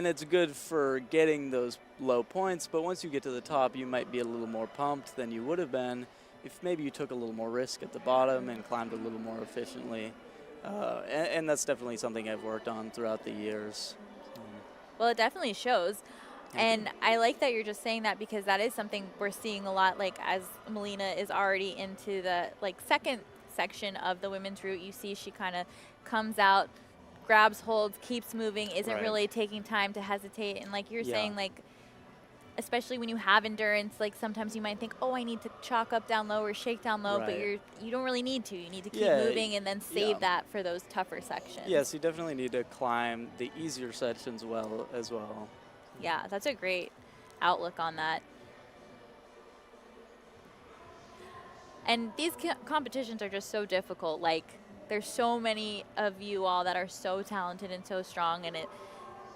it's good for getting those low points, but once you get to the top, you might be a little more pumped than you would have been if maybe you took a little more risk at the bottom and climbed a little more efficiently. And that's definitely something I've worked on throughout the years. Well, it definitely shows. And I like that you're just saying that, because that is something we're seeing a lot. Like, as Melina is already into the second section of the women's route, you see she kind of comes out, grabs holds, keeps moving, isn't really taking time to hesitate. And like you're saying, like, especially when you have endurance, like sometimes you might think, oh, I need to chalk up down low or shake down low, but you don't really need to. You need to keep moving and then save that for those tougher sections. Yes, you definitely need to climb the easier sections as well. Yeah, that's a great outlook on that. And these competitions are just so difficult. Like, there's so many of you all that are so talented and so strong, and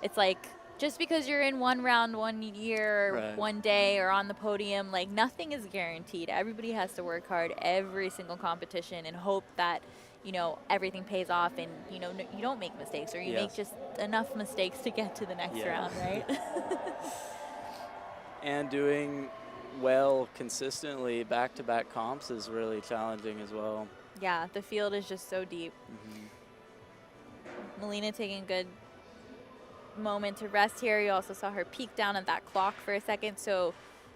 it's like, just because you're in one round one year, one day, or on the podium, like, nothing is guaranteed. Everybody has to work hard every single competition and hope that, you know, everything pays off, and, you know, you don't make mistakes, or you make just enough mistakes to get to the next round, right? And doing well consistently back-to-back comps is really challenging as well. Yeah, the field is just so deep. Melina taking a good moment to rest here. You also saw her peek down at that clock for a second, so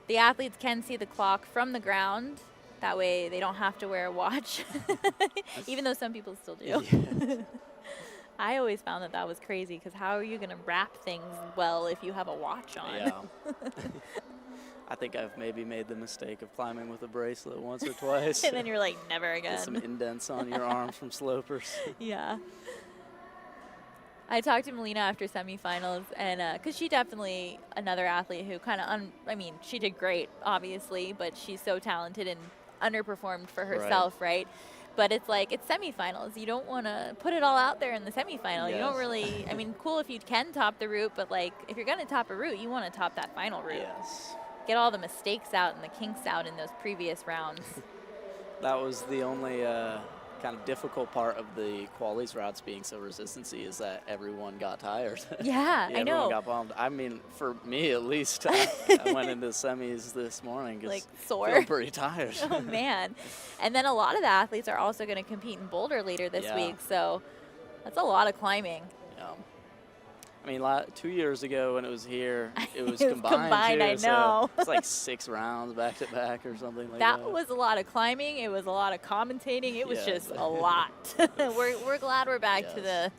the athletes can see the clock from the ground. That way they don't have to wear a watch, even though some people still do. I always found that was crazy, because how are you going to wrap things well if you have a watch on? Yeah. I think I've maybe made the mistake of climbing with a bracelet once or twice. And then you're like, never again. Get some indents on your arms from slopers. Yeah. I talked to Melina after semifinals, and because she definitely another athlete who kind of, I mean, she did great, obviously, but she's so talented and underperformed for herself, right? But it's like, it's semifinals. You don't want to put it all out there in the semifinal. You don't really, I mean, cool if you can top the route, but like, if you're going to top a route, you want to top that final route. Yes. Get all the mistakes out and the kinks out in those previous rounds. That was the only kind of difficult part of the qualies routes being so resistancy, is that everyone got tired. Yeah, I know. Everyone got bummed. I mean, for me at least, I went into semis this morning like because sore. feeling pretty tired. Oh man. And then a lot of the athletes are also going to compete in Boulder later this week, so that's a lot of climbing. Yeah. I mean, 2 years ago when it was here, it was It was combined. combined, too, I so know. it's like 6 rounds back to back or something like that. That was a lot of climbing. It was a lot of commentating. It was Yes. just a lot. We're glad we're back to the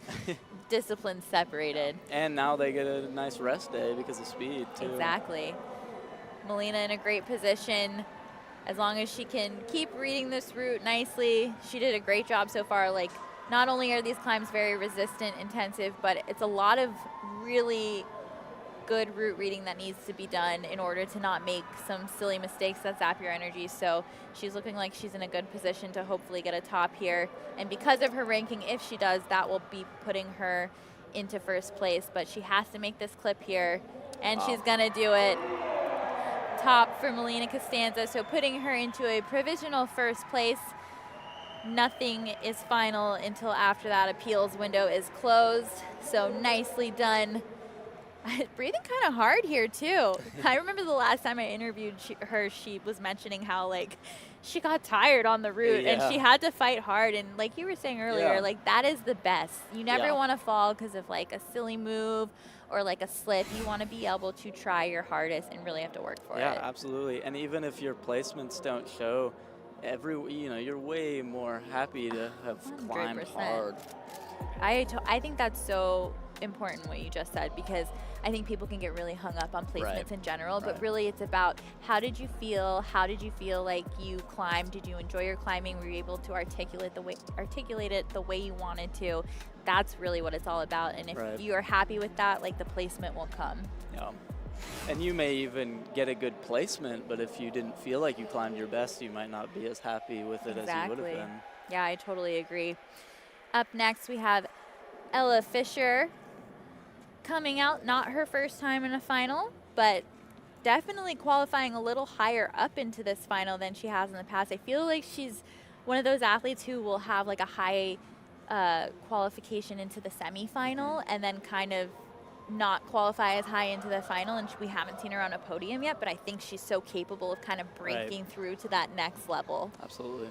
disciplines separated. And now they get a nice rest day because of speed, too. Exactly. Melina in a great position. As long as she can keep reading this route nicely, she did a great job so far. Like, not only are these climbs very resistant, intensive, but it's a lot of really good route reading that needs to be done in order to not make some silly mistakes that zap your energy. So she's looking like she's in a good position to hopefully get a top here. And because of her ranking, if she does, that will be putting her into first place. But she has to make this clip here, and she's going to do it. Top for Melina Costanza, so putting her into a provisional first place. Nothing is final until after that appeals window is closed. So nicely done. Breathing kind of hard here too. I remember the last time I interviewed her, she was mentioning how, like, she got tired on the route and she Yeah. had to fight hard. And like you were saying earlier, Yeah. like that is the best. You never Yeah. want to fall because of like a silly move or like a slip. You want to be able to try your hardest and really have to work for Yeah, it. absolutely. And even if your placements don't show, you're way more happy to have climbed 100%. hard. I think that's so important what you just said, because I think people can get really hung up on placements Right. in general, but Right. really it's about how did you feel? How did you feel like you climbed? Did you enjoy your climbing? Were you able to articulate it the way you wanted to? That's really what it's all about. And if Right. you are happy with that, like the placement will come. Yeah. And you may even get a good placement, but if you didn't feel like you climbed your best, you might not be as happy with it as you would have been. Yeah, I totally agree. Up next, we have Ella Fisher coming out, not her first time in a final, but definitely qualifying a little higher up into this final than she has in the past. I feel like she's one of those athletes who will have like a high qualification into the semifinal and then kind of not qualify as high into the final, and we haven't seen her on a podium yet, but I think she's so capable of kind of breaking through to that next level. Absolutely.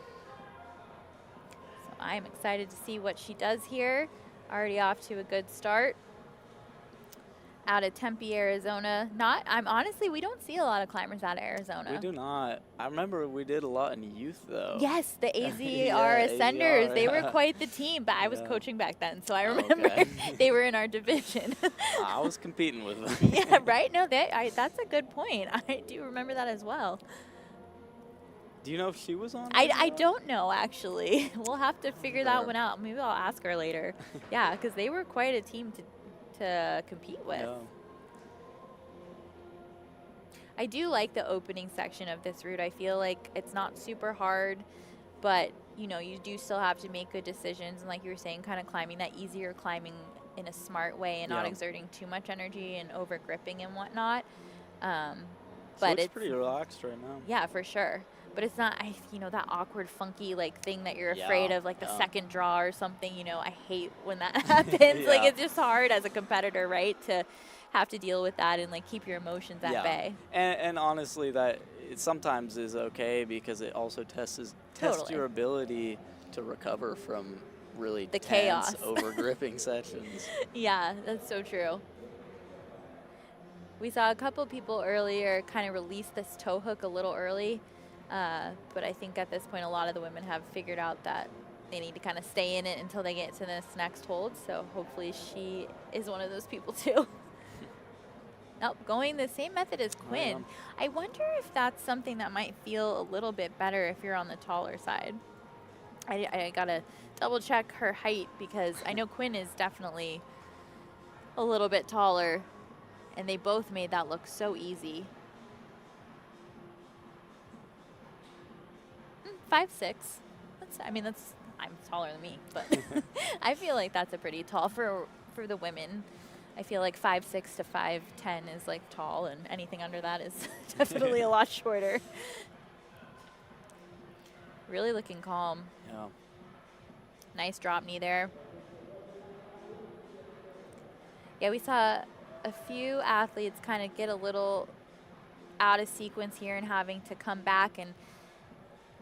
So I'm excited to see what she does here. Already off to a good start. Out of Tempe, Arizona. Honestly, we don't see a lot of climbers out of Arizona. We do not. I remember we did a lot in youth, though. Yes, the AZR Yeah, Ascenders. AZR, They were yeah. quite the team, but I was Yeah. coaching back then, so I remember Okay. they were in our division. I was competing with them. Yeah, right? No, that's a good point. I do remember that as well. Do you know if she was on? I AZR? don't know, actually. We'll have to figure that Sure. one out. Maybe I'll ask her later. Yeah, because they were quite a team to compete with. Yeah. I do like the opening section of this route. I feel like it's not super hard, but you do still have to make good decisions. And like you were saying, kind of climbing that easier climbing in a smart way and not Yeah. exerting too much energy and over gripping and whatnot. She But looks it's pretty relaxed right now. yeah, for sure. But it's not, that awkward, funky like thing that you're afraid Yeah, of, like the yeah. second draw or something. I hate when that happens. Like Yeah. it's just hard as a competitor, right, to have to deal with that and like keep your emotions at bay. And honestly, that it sometimes is okay because it also tests Totally. your ability to recover from really The tense chaos. over gripping sessions. Yeah, that's so true. We saw a couple people earlier kind of release this toe hook a little early, but I think at this point a lot of the women have figured out that they need to kind of stay in it until they get to this next hold, so hopefully she is one of those people too. Nope, going the same method as Quinn. I wonder if that's something that might feel a little bit better if you're on the taller side. I gotta double check her height because I know Quinn is definitely a little bit taller, and they both made that look so easy. 5'6". I'm taller than me, but I feel like that's a pretty tall for the women. I feel like 5'6" to 5'10" is like tall, and anything under that is definitely a lot shorter. Really looking calm. Yeah. Nice drop knee there. Yeah, we saw a few athletes kind of get a little out of sequence here and having to come back. And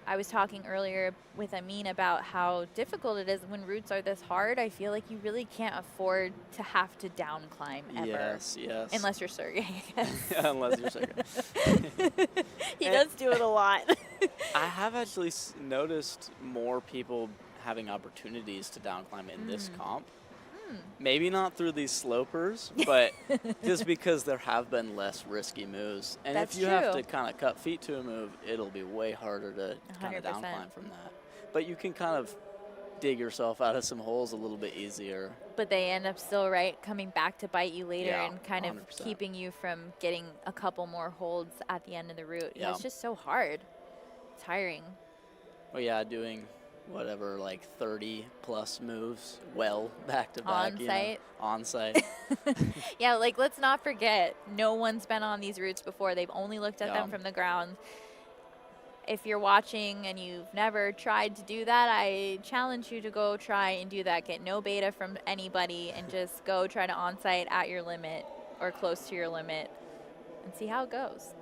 I was talking earlier with Amin about how difficult it is when routes are this hard. I feel like you really can't afford to have to down climb ever. Yes, yes. Unless you're Sergey, I guess. Unless you're Sergey. He does do it a lot. I have actually noticed more people having opportunities to down climb in this comp. Maybe not through these slopers, but just because there have been less risky moves. And That's if you have true. to kind of cut feet to a move, it'll be way harder to kind of down 100%. climb from that. But you can kind of dig yourself out of some holes a little bit easier. But they end up still, right, coming back to bite you later Yeah, and kind of 100%. keeping you from getting a couple more holds at the end of the route. Yeah. It's just so hard. Tiring. Well, yeah, doing whatever, like 30 plus moves back to back. On-site. On site. Yeah, like let's not forget, no one's been on these routes before. They've only looked at Yeah. them from the ground. If you're watching and you've never tried to do that, I challenge you to go try and do that. Get no beta from anybody and just go try to on-site at your limit or close to your limit and see how it goes.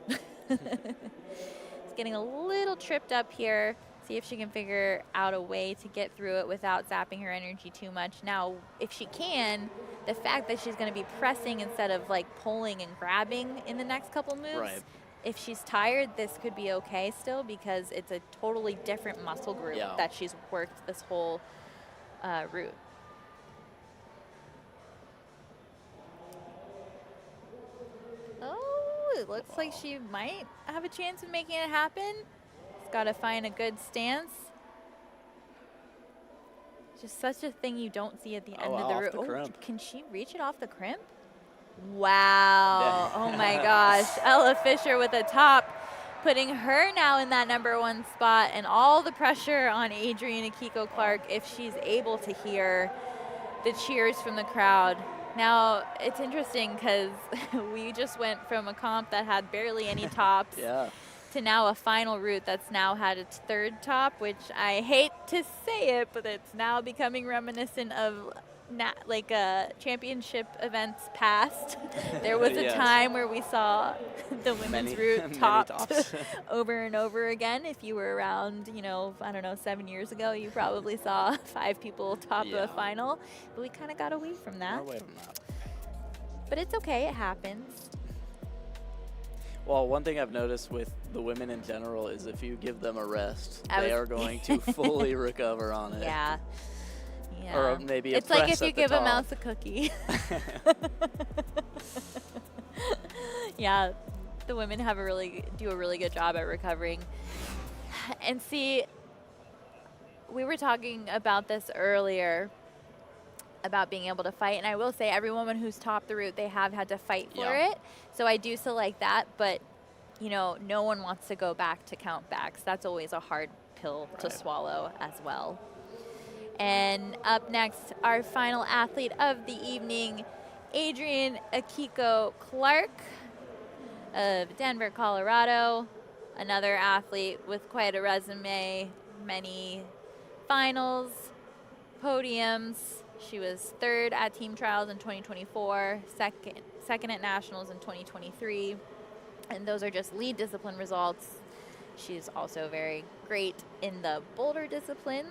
getting a little tripped up here. See if she can figure out a way to get through it without zapping her energy too much. Now, if she can, the fact that she's going to be pressing instead of like pulling and grabbing in the next couple moves, Right. if she's tired, this could be okay still because it's a totally different muscle group that she's worked this whole route. Oh, it looks like she might have a chance of making it happen. She's got to find a good stance. Just such a thing you don't see at the end of the route. Oh, can she reach it off the crimp? Wow. Oh my gosh. Ella Fisher with a top, putting her now in that #1 spot, and all the pressure on Adrian Akiko Clark if she's able to hear the cheers from the crowd. Now, it's interesting because we just went from a comp that had barely any tops to now a final route that's now had its 3rd top, which I hate to say it, but it's now becoming reminiscent of championship events past. There was a time where we saw the women's route topped over and over again. If you were around, you know, I don't know, 7 years ago, you probably saw 5 people top a final. But we kind of got away from that. But it's okay, it happens. Well, one thing I've noticed with the women in general is if you give them a rest, they are going to fully recover on it. Yeah. Yeah. Or maybe it's like if you give a mouse a cookie. Yeah, the women do a really good job at recovering. And see, we were talking about this earlier about being able to fight, and I will say every woman who's topped the route, they have had to fight for it. So I do still like that, but you know, no one wants to go back to countbacks. That's always a hard pill to swallow as well. And up next, our final athlete of the evening, Adrian Akiko Clark of Denver, Colorado. Another athlete with quite a resume, many finals, podiums. She was 3rd at team trials in 2024, second at nationals in 2023. And those are just lead discipline results. She's also very great in the boulder discipline.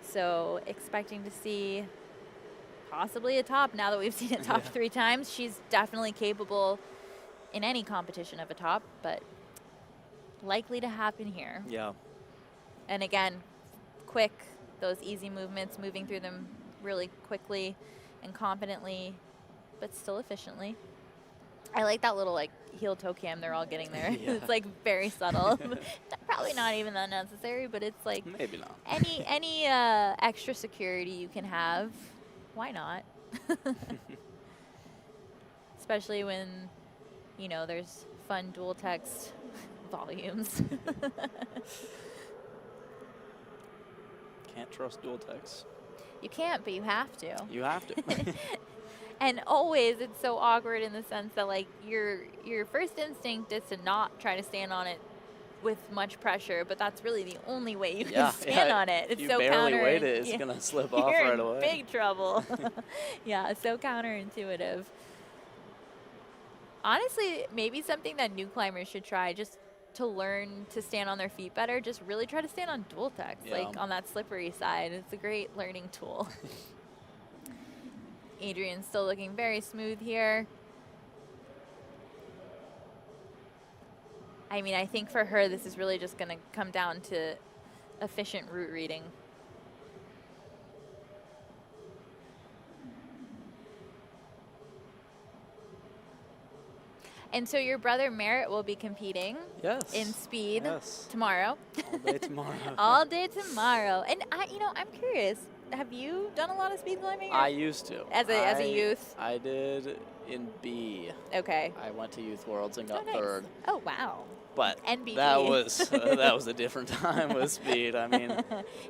So expecting to see possibly a top now that we've seen it top 3 times. She's definitely capable in any competition of a top, but likely to happen here. Yeah. And again, quick, those easy movements, moving through them really quickly and confidently, but still efficiently. I like that little like heel toe cam they're all getting there. It's like very subtle. Probably not even that necessary, but it's like maybe not. Any extra security you can have, why not? Especially when, you know, there's fun dual text volumes. Can't trust dual text. You can't, but you have to. You have to. And always, it's so awkward in the sense that, like, your first instinct is to not try to stand on it with much pressure, but that's really the only way you can stand on it. It's if so you barely counter. weight it, it's gonna slip off right away. You're in big trouble. Yeah, so counterintuitive. Honestly, maybe something that new climbers should try just to learn to stand on their feet better. Just really try to stand on dual text, like on that slippery side. It's a great learning tool. Adrian's still looking very smooth here. I mean, I think for her, this is really just going to come down to efficient route reading. And so your brother Merritt will be competing in speed tomorrow. All day tomorrow. All day tomorrow. And I'm curious. Have you done a lot of speed climbing? I used to. As a youth? I did in B. Okay. I went to Youth Worlds and got 3rd. Oh, wow. But NBT. that was a different time with speed. I mean,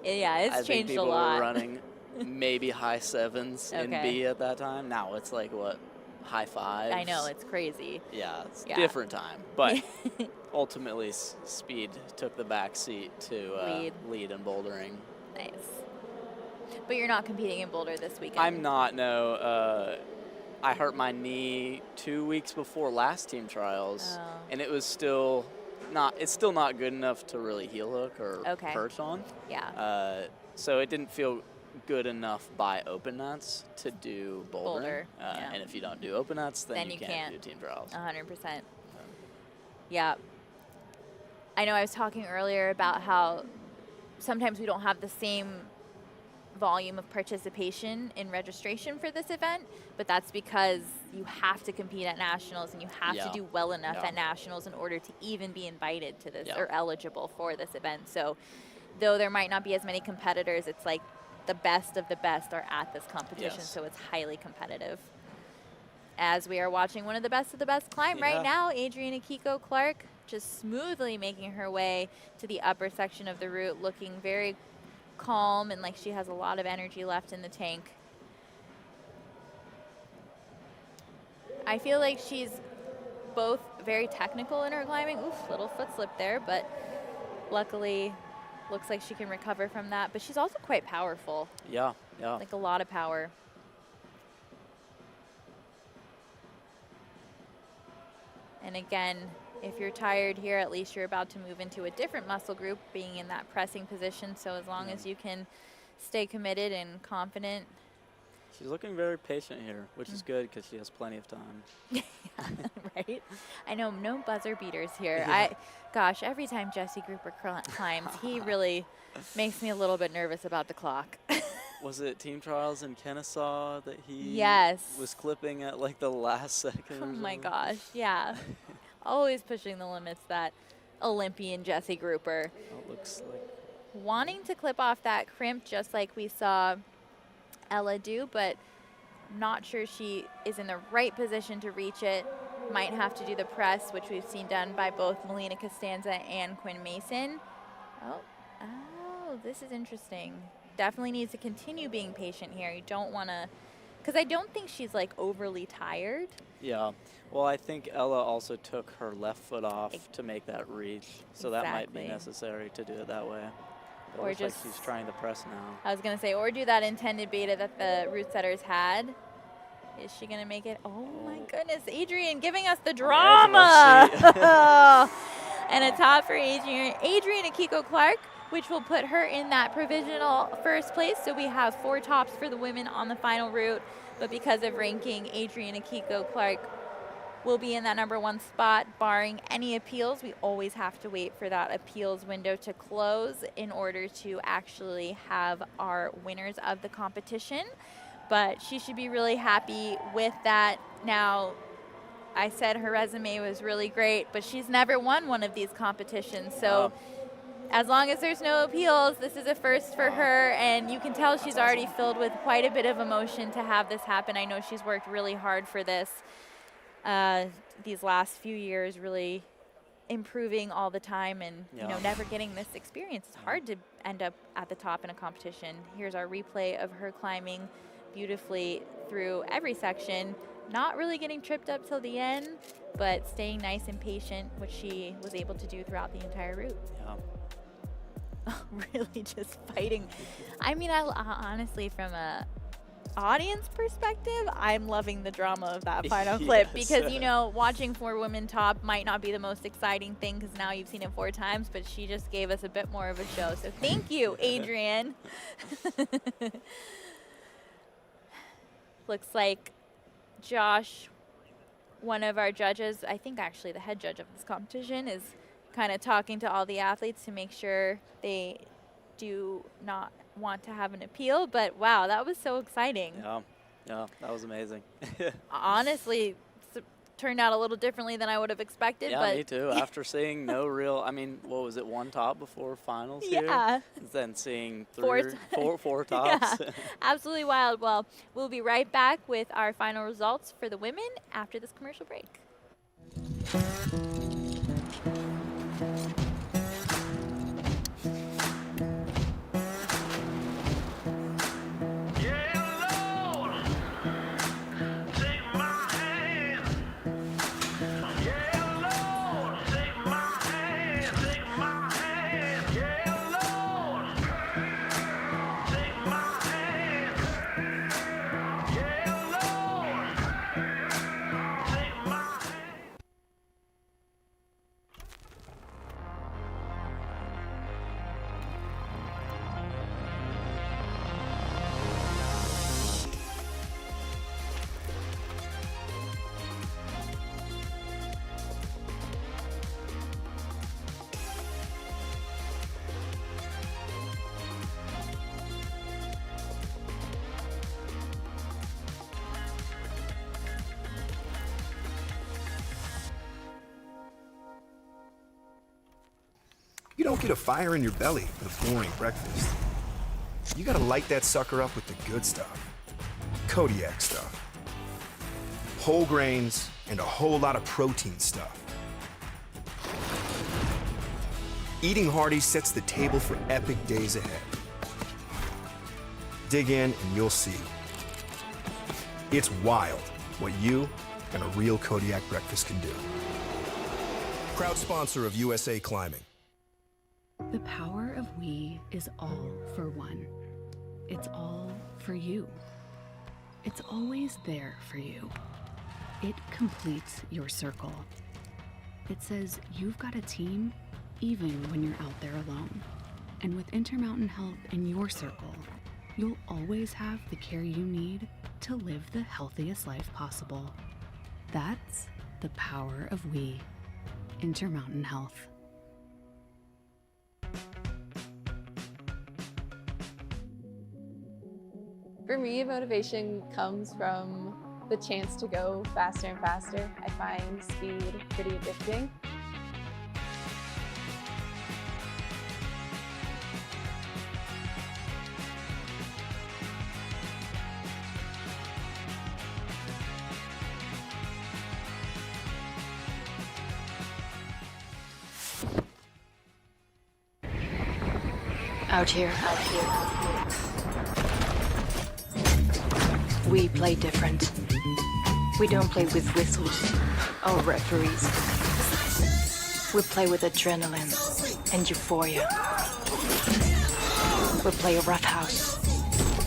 it's changed a lot. People were running maybe high 7s in B at that time. Now it's like what, high 5s? I know, it's crazy. Yeah, it's a different time. But ultimately, speed took the back seat to lead in bouldering. Nice. But you're not competing in Boulder this weekend? I'm not, no. I hurt my knee 2 weeks before last team trials, and it was still it's still not good enough to really heel hook or Okay. perch on. Yeah. So it didn't feel good enough by open nuts to do bouldering. Boulder, yeah. And if you don't do open nuts, then, Then you can't can't. do team trials. 100%. Yeah. I know I was talking earlier about how sometimes we don't have the same volume of participation in registration for this event, but that's because you have to compete at nationals and you have to do well enough at nationals in order to even be invited to this or eligible for this event. So though there might not be as many competitors, it's like the best of the best are at this competition, so it's highly competitive. As we are watching one of the best climb right now, Adrian Akiko Clark just smoothly making her way to the upper section of the route, looking very calm and like she has a lot of energy left in the tank. I feel like she's both very technical in her climbing. Oof, little foot slip there, but luckily looks like she can recover from that. But she's also quite powerful. Yeah. Like a lot of power. And again, if you're tired here, at least you're about to move into a different muscle group, being in that pressing position. So as long as you can stay committed and confident. She's looking very patient here, which is good because she has plenty of time. Right? I know, no buzzer beaters here. Gosh, every time Jesse Grouper climbs, he really makes me a little bit nervous about the clock. Was it team trials in Kennesaw that he was clipping at like the last second? Oh my gosh, yeah. Always pushing the limits, that Olympian Jesse Grouper. It looks like wanting to clip off that crimp just like we saw Ella do, but not sure she is in the right position to reach it. Might have to do the press, which we've seen done by both Melina Costanza and Quinn Mason. Oh, this is interesting. Definitely needs to continue being patient here. You don't want to, because I don't think she's like overly tired. Yeah. Well, I think Ella also took her left foot off to make that reach, so that might be necessary to do it that way. But Or it looks just like she's trying to press now. I was going to say, or do that intended beta that the route setters had. Is she going to make it? Oh my goodness, Adrian giving us the drama. And a top for Adrian Akiko Clark, which will put her in that provisional first place. So we have 4 tops for the women on the final route, but because of ranking, Adrian Akiko Clark will be in that #1 spot, barring any appeals. We always have to wait for that appeals window to close in order to actually have our winners of the competition. But she should be really happy with that. Now, I said her resume was really great, but she's never won one of these competitions. So as long as there's no appeals, this is a first for her, and you can tell she's already filled with quite a bit of emotion to have this happen. I know she's worked really hard for this these last few years, really improving all the time, and you know, never getting this experience. It's hard to end up at the top in a competition. Here's our replay of her climbing beautifully through every section, not really getting tripped up till the end, but staying nice and patient, which she was able to do throughout the entire route. Really just fighting. I mean, I honestly, from a audience perspective, I'm loving the drama of that final clip, because you know, watching 4 women top might not be the most exciting thing because now you've seen it 4 times, but she just gave us a bit more of a show. So thank you, Adrian. Looks like Josh, one of our judges, I think actually the head judge of this competition, is kind of talking to all the athletes to make sure they do not want to have an appeal. But wow, that was so exciting. Yeah, that was amazing. Honestly, turned out a little differently than I would have expected. Yeah, but me too. After seeing no real, I mean, what was it, 1 top before finals here? Yeah. Then seeing 4 tops. Yeah, absolutely wild. Well, we'll be right back with our final results for the women after this commercial break. You don't get a fire in your belly with a boring breakfast. You gotta light that sucker up with the good stuff. Kodiak stuff. Whole grains and a whole lot of protein stuff. Eating hearty sets the table for epic days ahead. Dig in and you'll see. It's wild what you and a real Kodiak breakfast can do. Proud sponsor of USA Climbing. The power of we is all for one. It's all for you. It's always there for you. It completes your circle. It says you've got a team even when you're out there alone. And with Intermountain Health in your circle, you'll always have the care you need to live the healthiest life possible. That's the power of we. Intermountain Health. For me, motivation comes from the chance to go faster and faster. I find speed pretty addicting. Out here, we play different. We don't play with whistles or referees. We play with adrenaline and euphoria. We play a roughhouse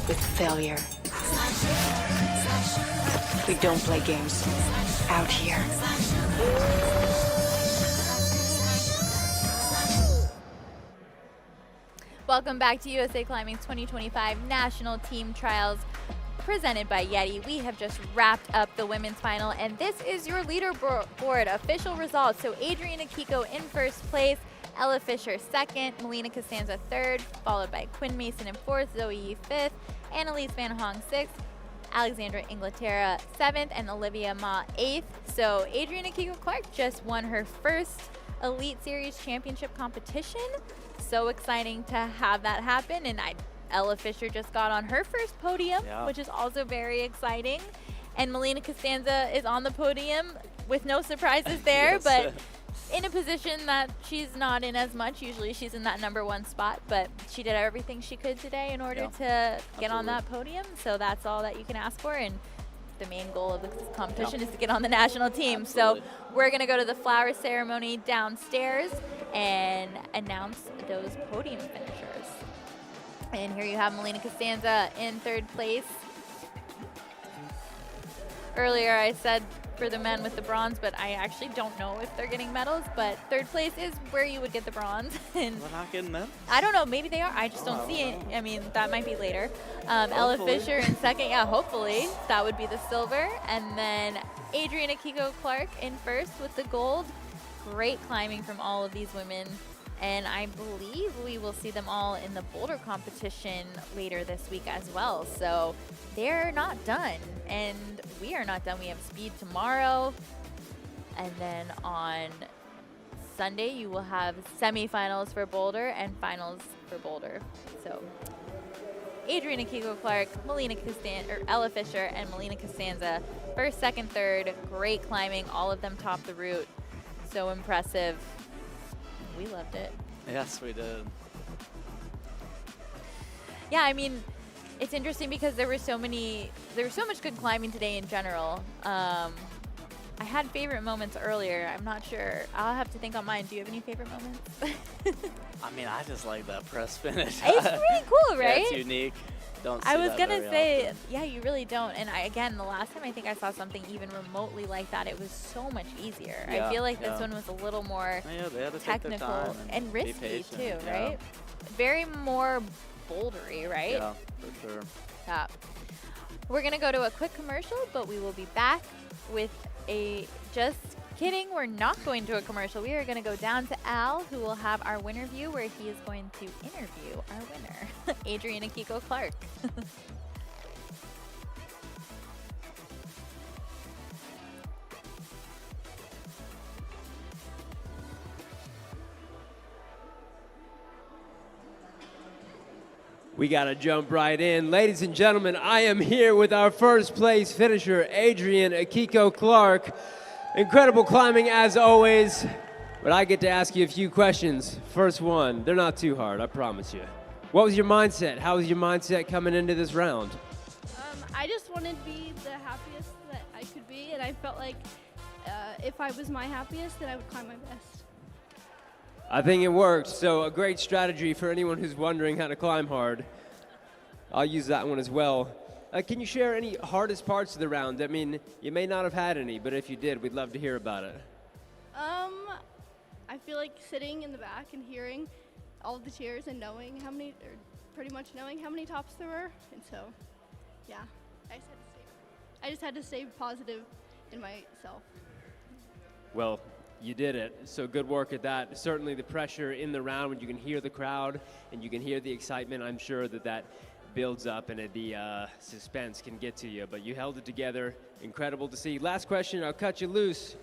with failure. We don't play games out here. Welcome back to USA Climbing's 2025 National Team Trials presented by YETI. We have just wrapped up the women's final, and this is your leaderboard official results. So Adriana Kiko in first place, Ella Fisher second, Melina Costanza third, followed by Quinn Mason in fourth, Zoe Yi fifth, Annalise Van Hong sixth, Alexandra Inglaterra seventh, and Olivia Ma eighth. So Adriana Kiko Clark just won her first Elite Series Championship competition. So exciting to have that happen, and Ella Fisher just got on her first podium, which is also very exciting. And Melina Costanza is on the podium with no surprises there, but in a position that she's not in as much. Usually she's in that #1 spot, but she did everything she could today in order to get on that podium. So that's all that you can ask for, and the main goal of this competition is to get on the national team. Absolutely. So we're gonna go to the flower ceremony downstairs and announce those podium finishers. And here you have Melina Costanza in third place. Earlier I said for the men with the bronze, but I actually don't know if they're getting medals, but third place is where you would get the bronze. And We're not getting medals? I don't know, maybe they are, I just don't see it. I mean, that might be later. Ella Fisher in second, yeah, hopefully, that would be the silver. And then Adriana Kiko Clark in first with the gold. Great climbing from all of these women. And I believe we will see them all in the Boulder competition later this week as well. So they're not done, and we are not done. We have speed tomorrow, and then on Sunday you will have semifinals for Boulder and finals for Boulder. So Adriana Kiko Clark, Ella Fisher, and Melina Costanza, first, second, third. Great climbing. All of them topped the route. So impressive. We loved it. Yes, we did. Yeah, I mean, it's interesting because there was so much good climbing today in general. I had favorite moments earlier. I'm not sure. I'll have to think on mine. Do you have any favorite moments? I mean, I just like that press finish. It's pretty cool, right? Yeah, it's unique. Don't see I was that gonna very say, often. yeah, you really don't. And again, the last time I think I saw something even remotely like that, it was so much easier. Yeah, I feel like yeah. this one was a little more Yeah, they had to take their technical time and be risky patient, too, yeah. right? Very more bouldery, right? Yeah, for sure. Yeah. We're gonna go to a quick commercial, but we will be back with just kidding, we're not going to a commercial. We are gonna go down to Al, who will have our winner view, where he is going to interview our winner, Adriana Kiko Clark. We got to jump right in. Ladies and gentlemen, I am here with our first place finisher, Adrian Akiko Clark. Incredible climbing as always, but I get to ask you a few questions. First one, they're not too hard, I promise you. What was your mindset? How was your mindset coming into this round? I just wanted to be the happiest that I could be, and I felt like if I was my happiest, then I would climb my best. I think it worked, so a great strategy for anyone who's wondering how to climb hard. I'll use that one as well. Can you share any hardest parts of the round? I mean, you may not have had any, but if you did, we'd love to hear about it. I feel like sitting in the back and hearing all of the cheers and knowing how many, or pretty much knowing how many tops there were, and so, yeah, I just had to stay positive in myself. Well, you did it, so good work at that. Certainly the pressure in the round when you can hear the crowd and you can hear the excitement, I'm sure that builds up and the suspense can get to you, but you held it together. Incredible to see. Last question, I'll cut you loose.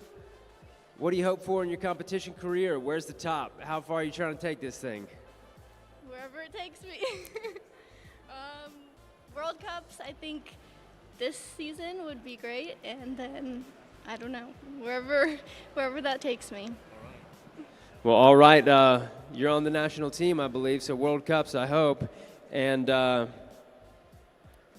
What do you hope for in your competition career? Where's the top? How far are you trying to take this thing? Wherever it takes me. World Cups, I think this season would be great, and then, I don't know, wherever that takes me. Well, all right, you're on the national team, I believe, so World Cups, I hope, and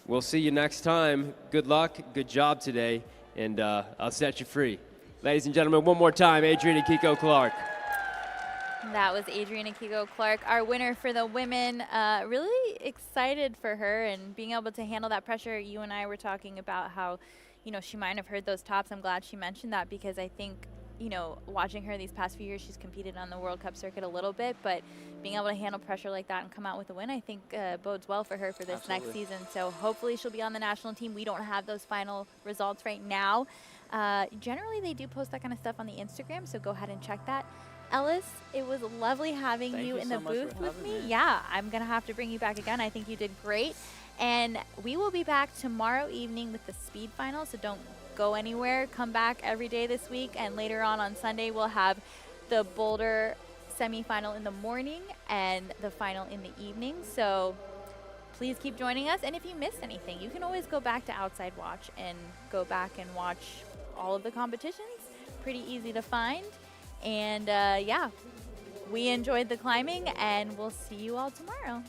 we'll see you next time. Good luck, good job today, and I'll set you free. Ladies and gentlemen, one more time, Adrian Akiko Clark. That was Adrian Akiko Clark, our winner for the women. Really excited for her and being able to handle that pressure. You and I were talking about how, she might have heard those tops. I'm glad she mentioned that because I think, watching her these past few years, she's competed on the World Cup circuit a little bit, but being able to handle pressure like that and come out with a win, I think bodes well for her for this next season. So hopefully she'll be on the national team. We don't have those final results right now. Generally, they do post that kind of stuff on the Instagram, so go ahead and check that. Ellis, it was lovely having you in the booth with me. Yeah, I'm going to have to bring you back again. I think you did great. And we will be back tomorrow evening with the speed final, so don't go anywhere. Come back every day this week, and later on Sunday, we'll have the Boulder semifinal in the morning and the final in the evening. So please keep joining us. And if you missed anything, you can always go back to Outside Watch and go back and watch all of the competitions. Pretty easy to find. And yeah, we enjoyed the climbing, and we'll see you all tomorrow.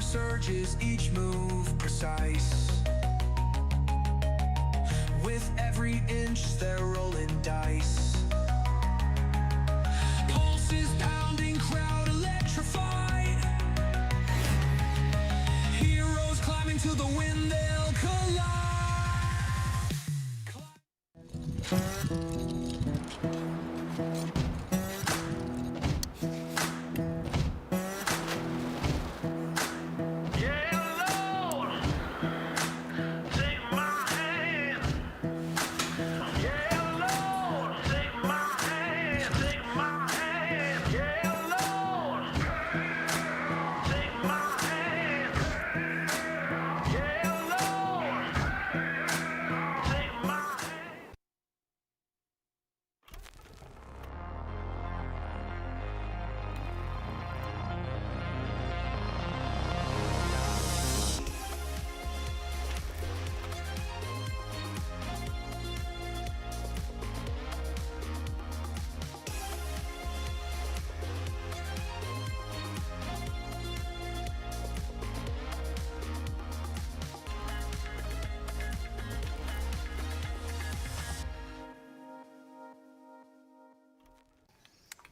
Surges, each move precise. With every inch they're rolling dice. Pulses pounding, crowd electrified. Heroes climbing to the wind, they'll collide.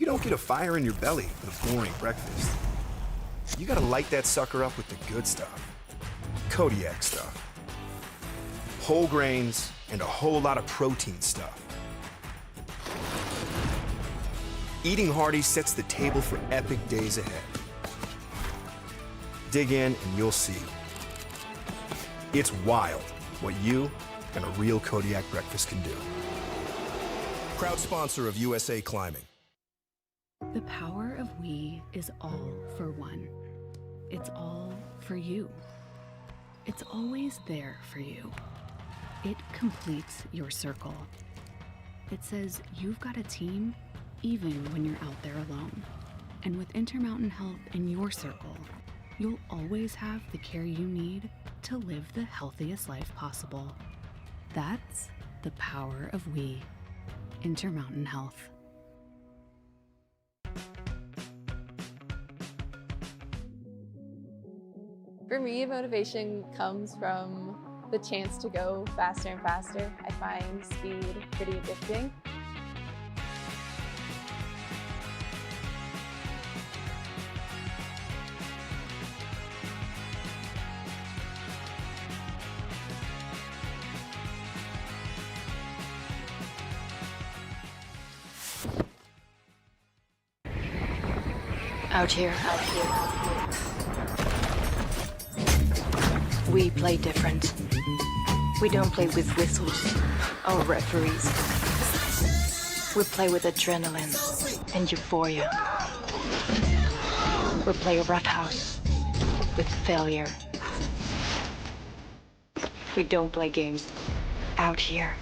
You don't get a fire in your belly with a boring breakfast. You gotta light that sucker up with the good stuff. Kodiak stuff. Whole grains and a whole lot of protein stuff. Eating hearty sets the table for epic days ahead. Dig in and you'll see. It's wild what you and a real Kodiak breakfast can do. Proud sponsor of USA Climbing. The power of we is all for one. It's all for you. It's always there for you. It completes your circle. It says you've got a team even when you're out there alone. And with Intermountain Health in your circle, you'll always have the care you need to live the healthiest life possible. That's the power of we. Intermountain Health. For me, motivation comes from the chance to go faster and faster. I find speed pretty addicting. Out here. We play different. We don't play with whistles or referees. We play with adrenaline and euphoria. We play roughhouse with failure. We don't play games out here.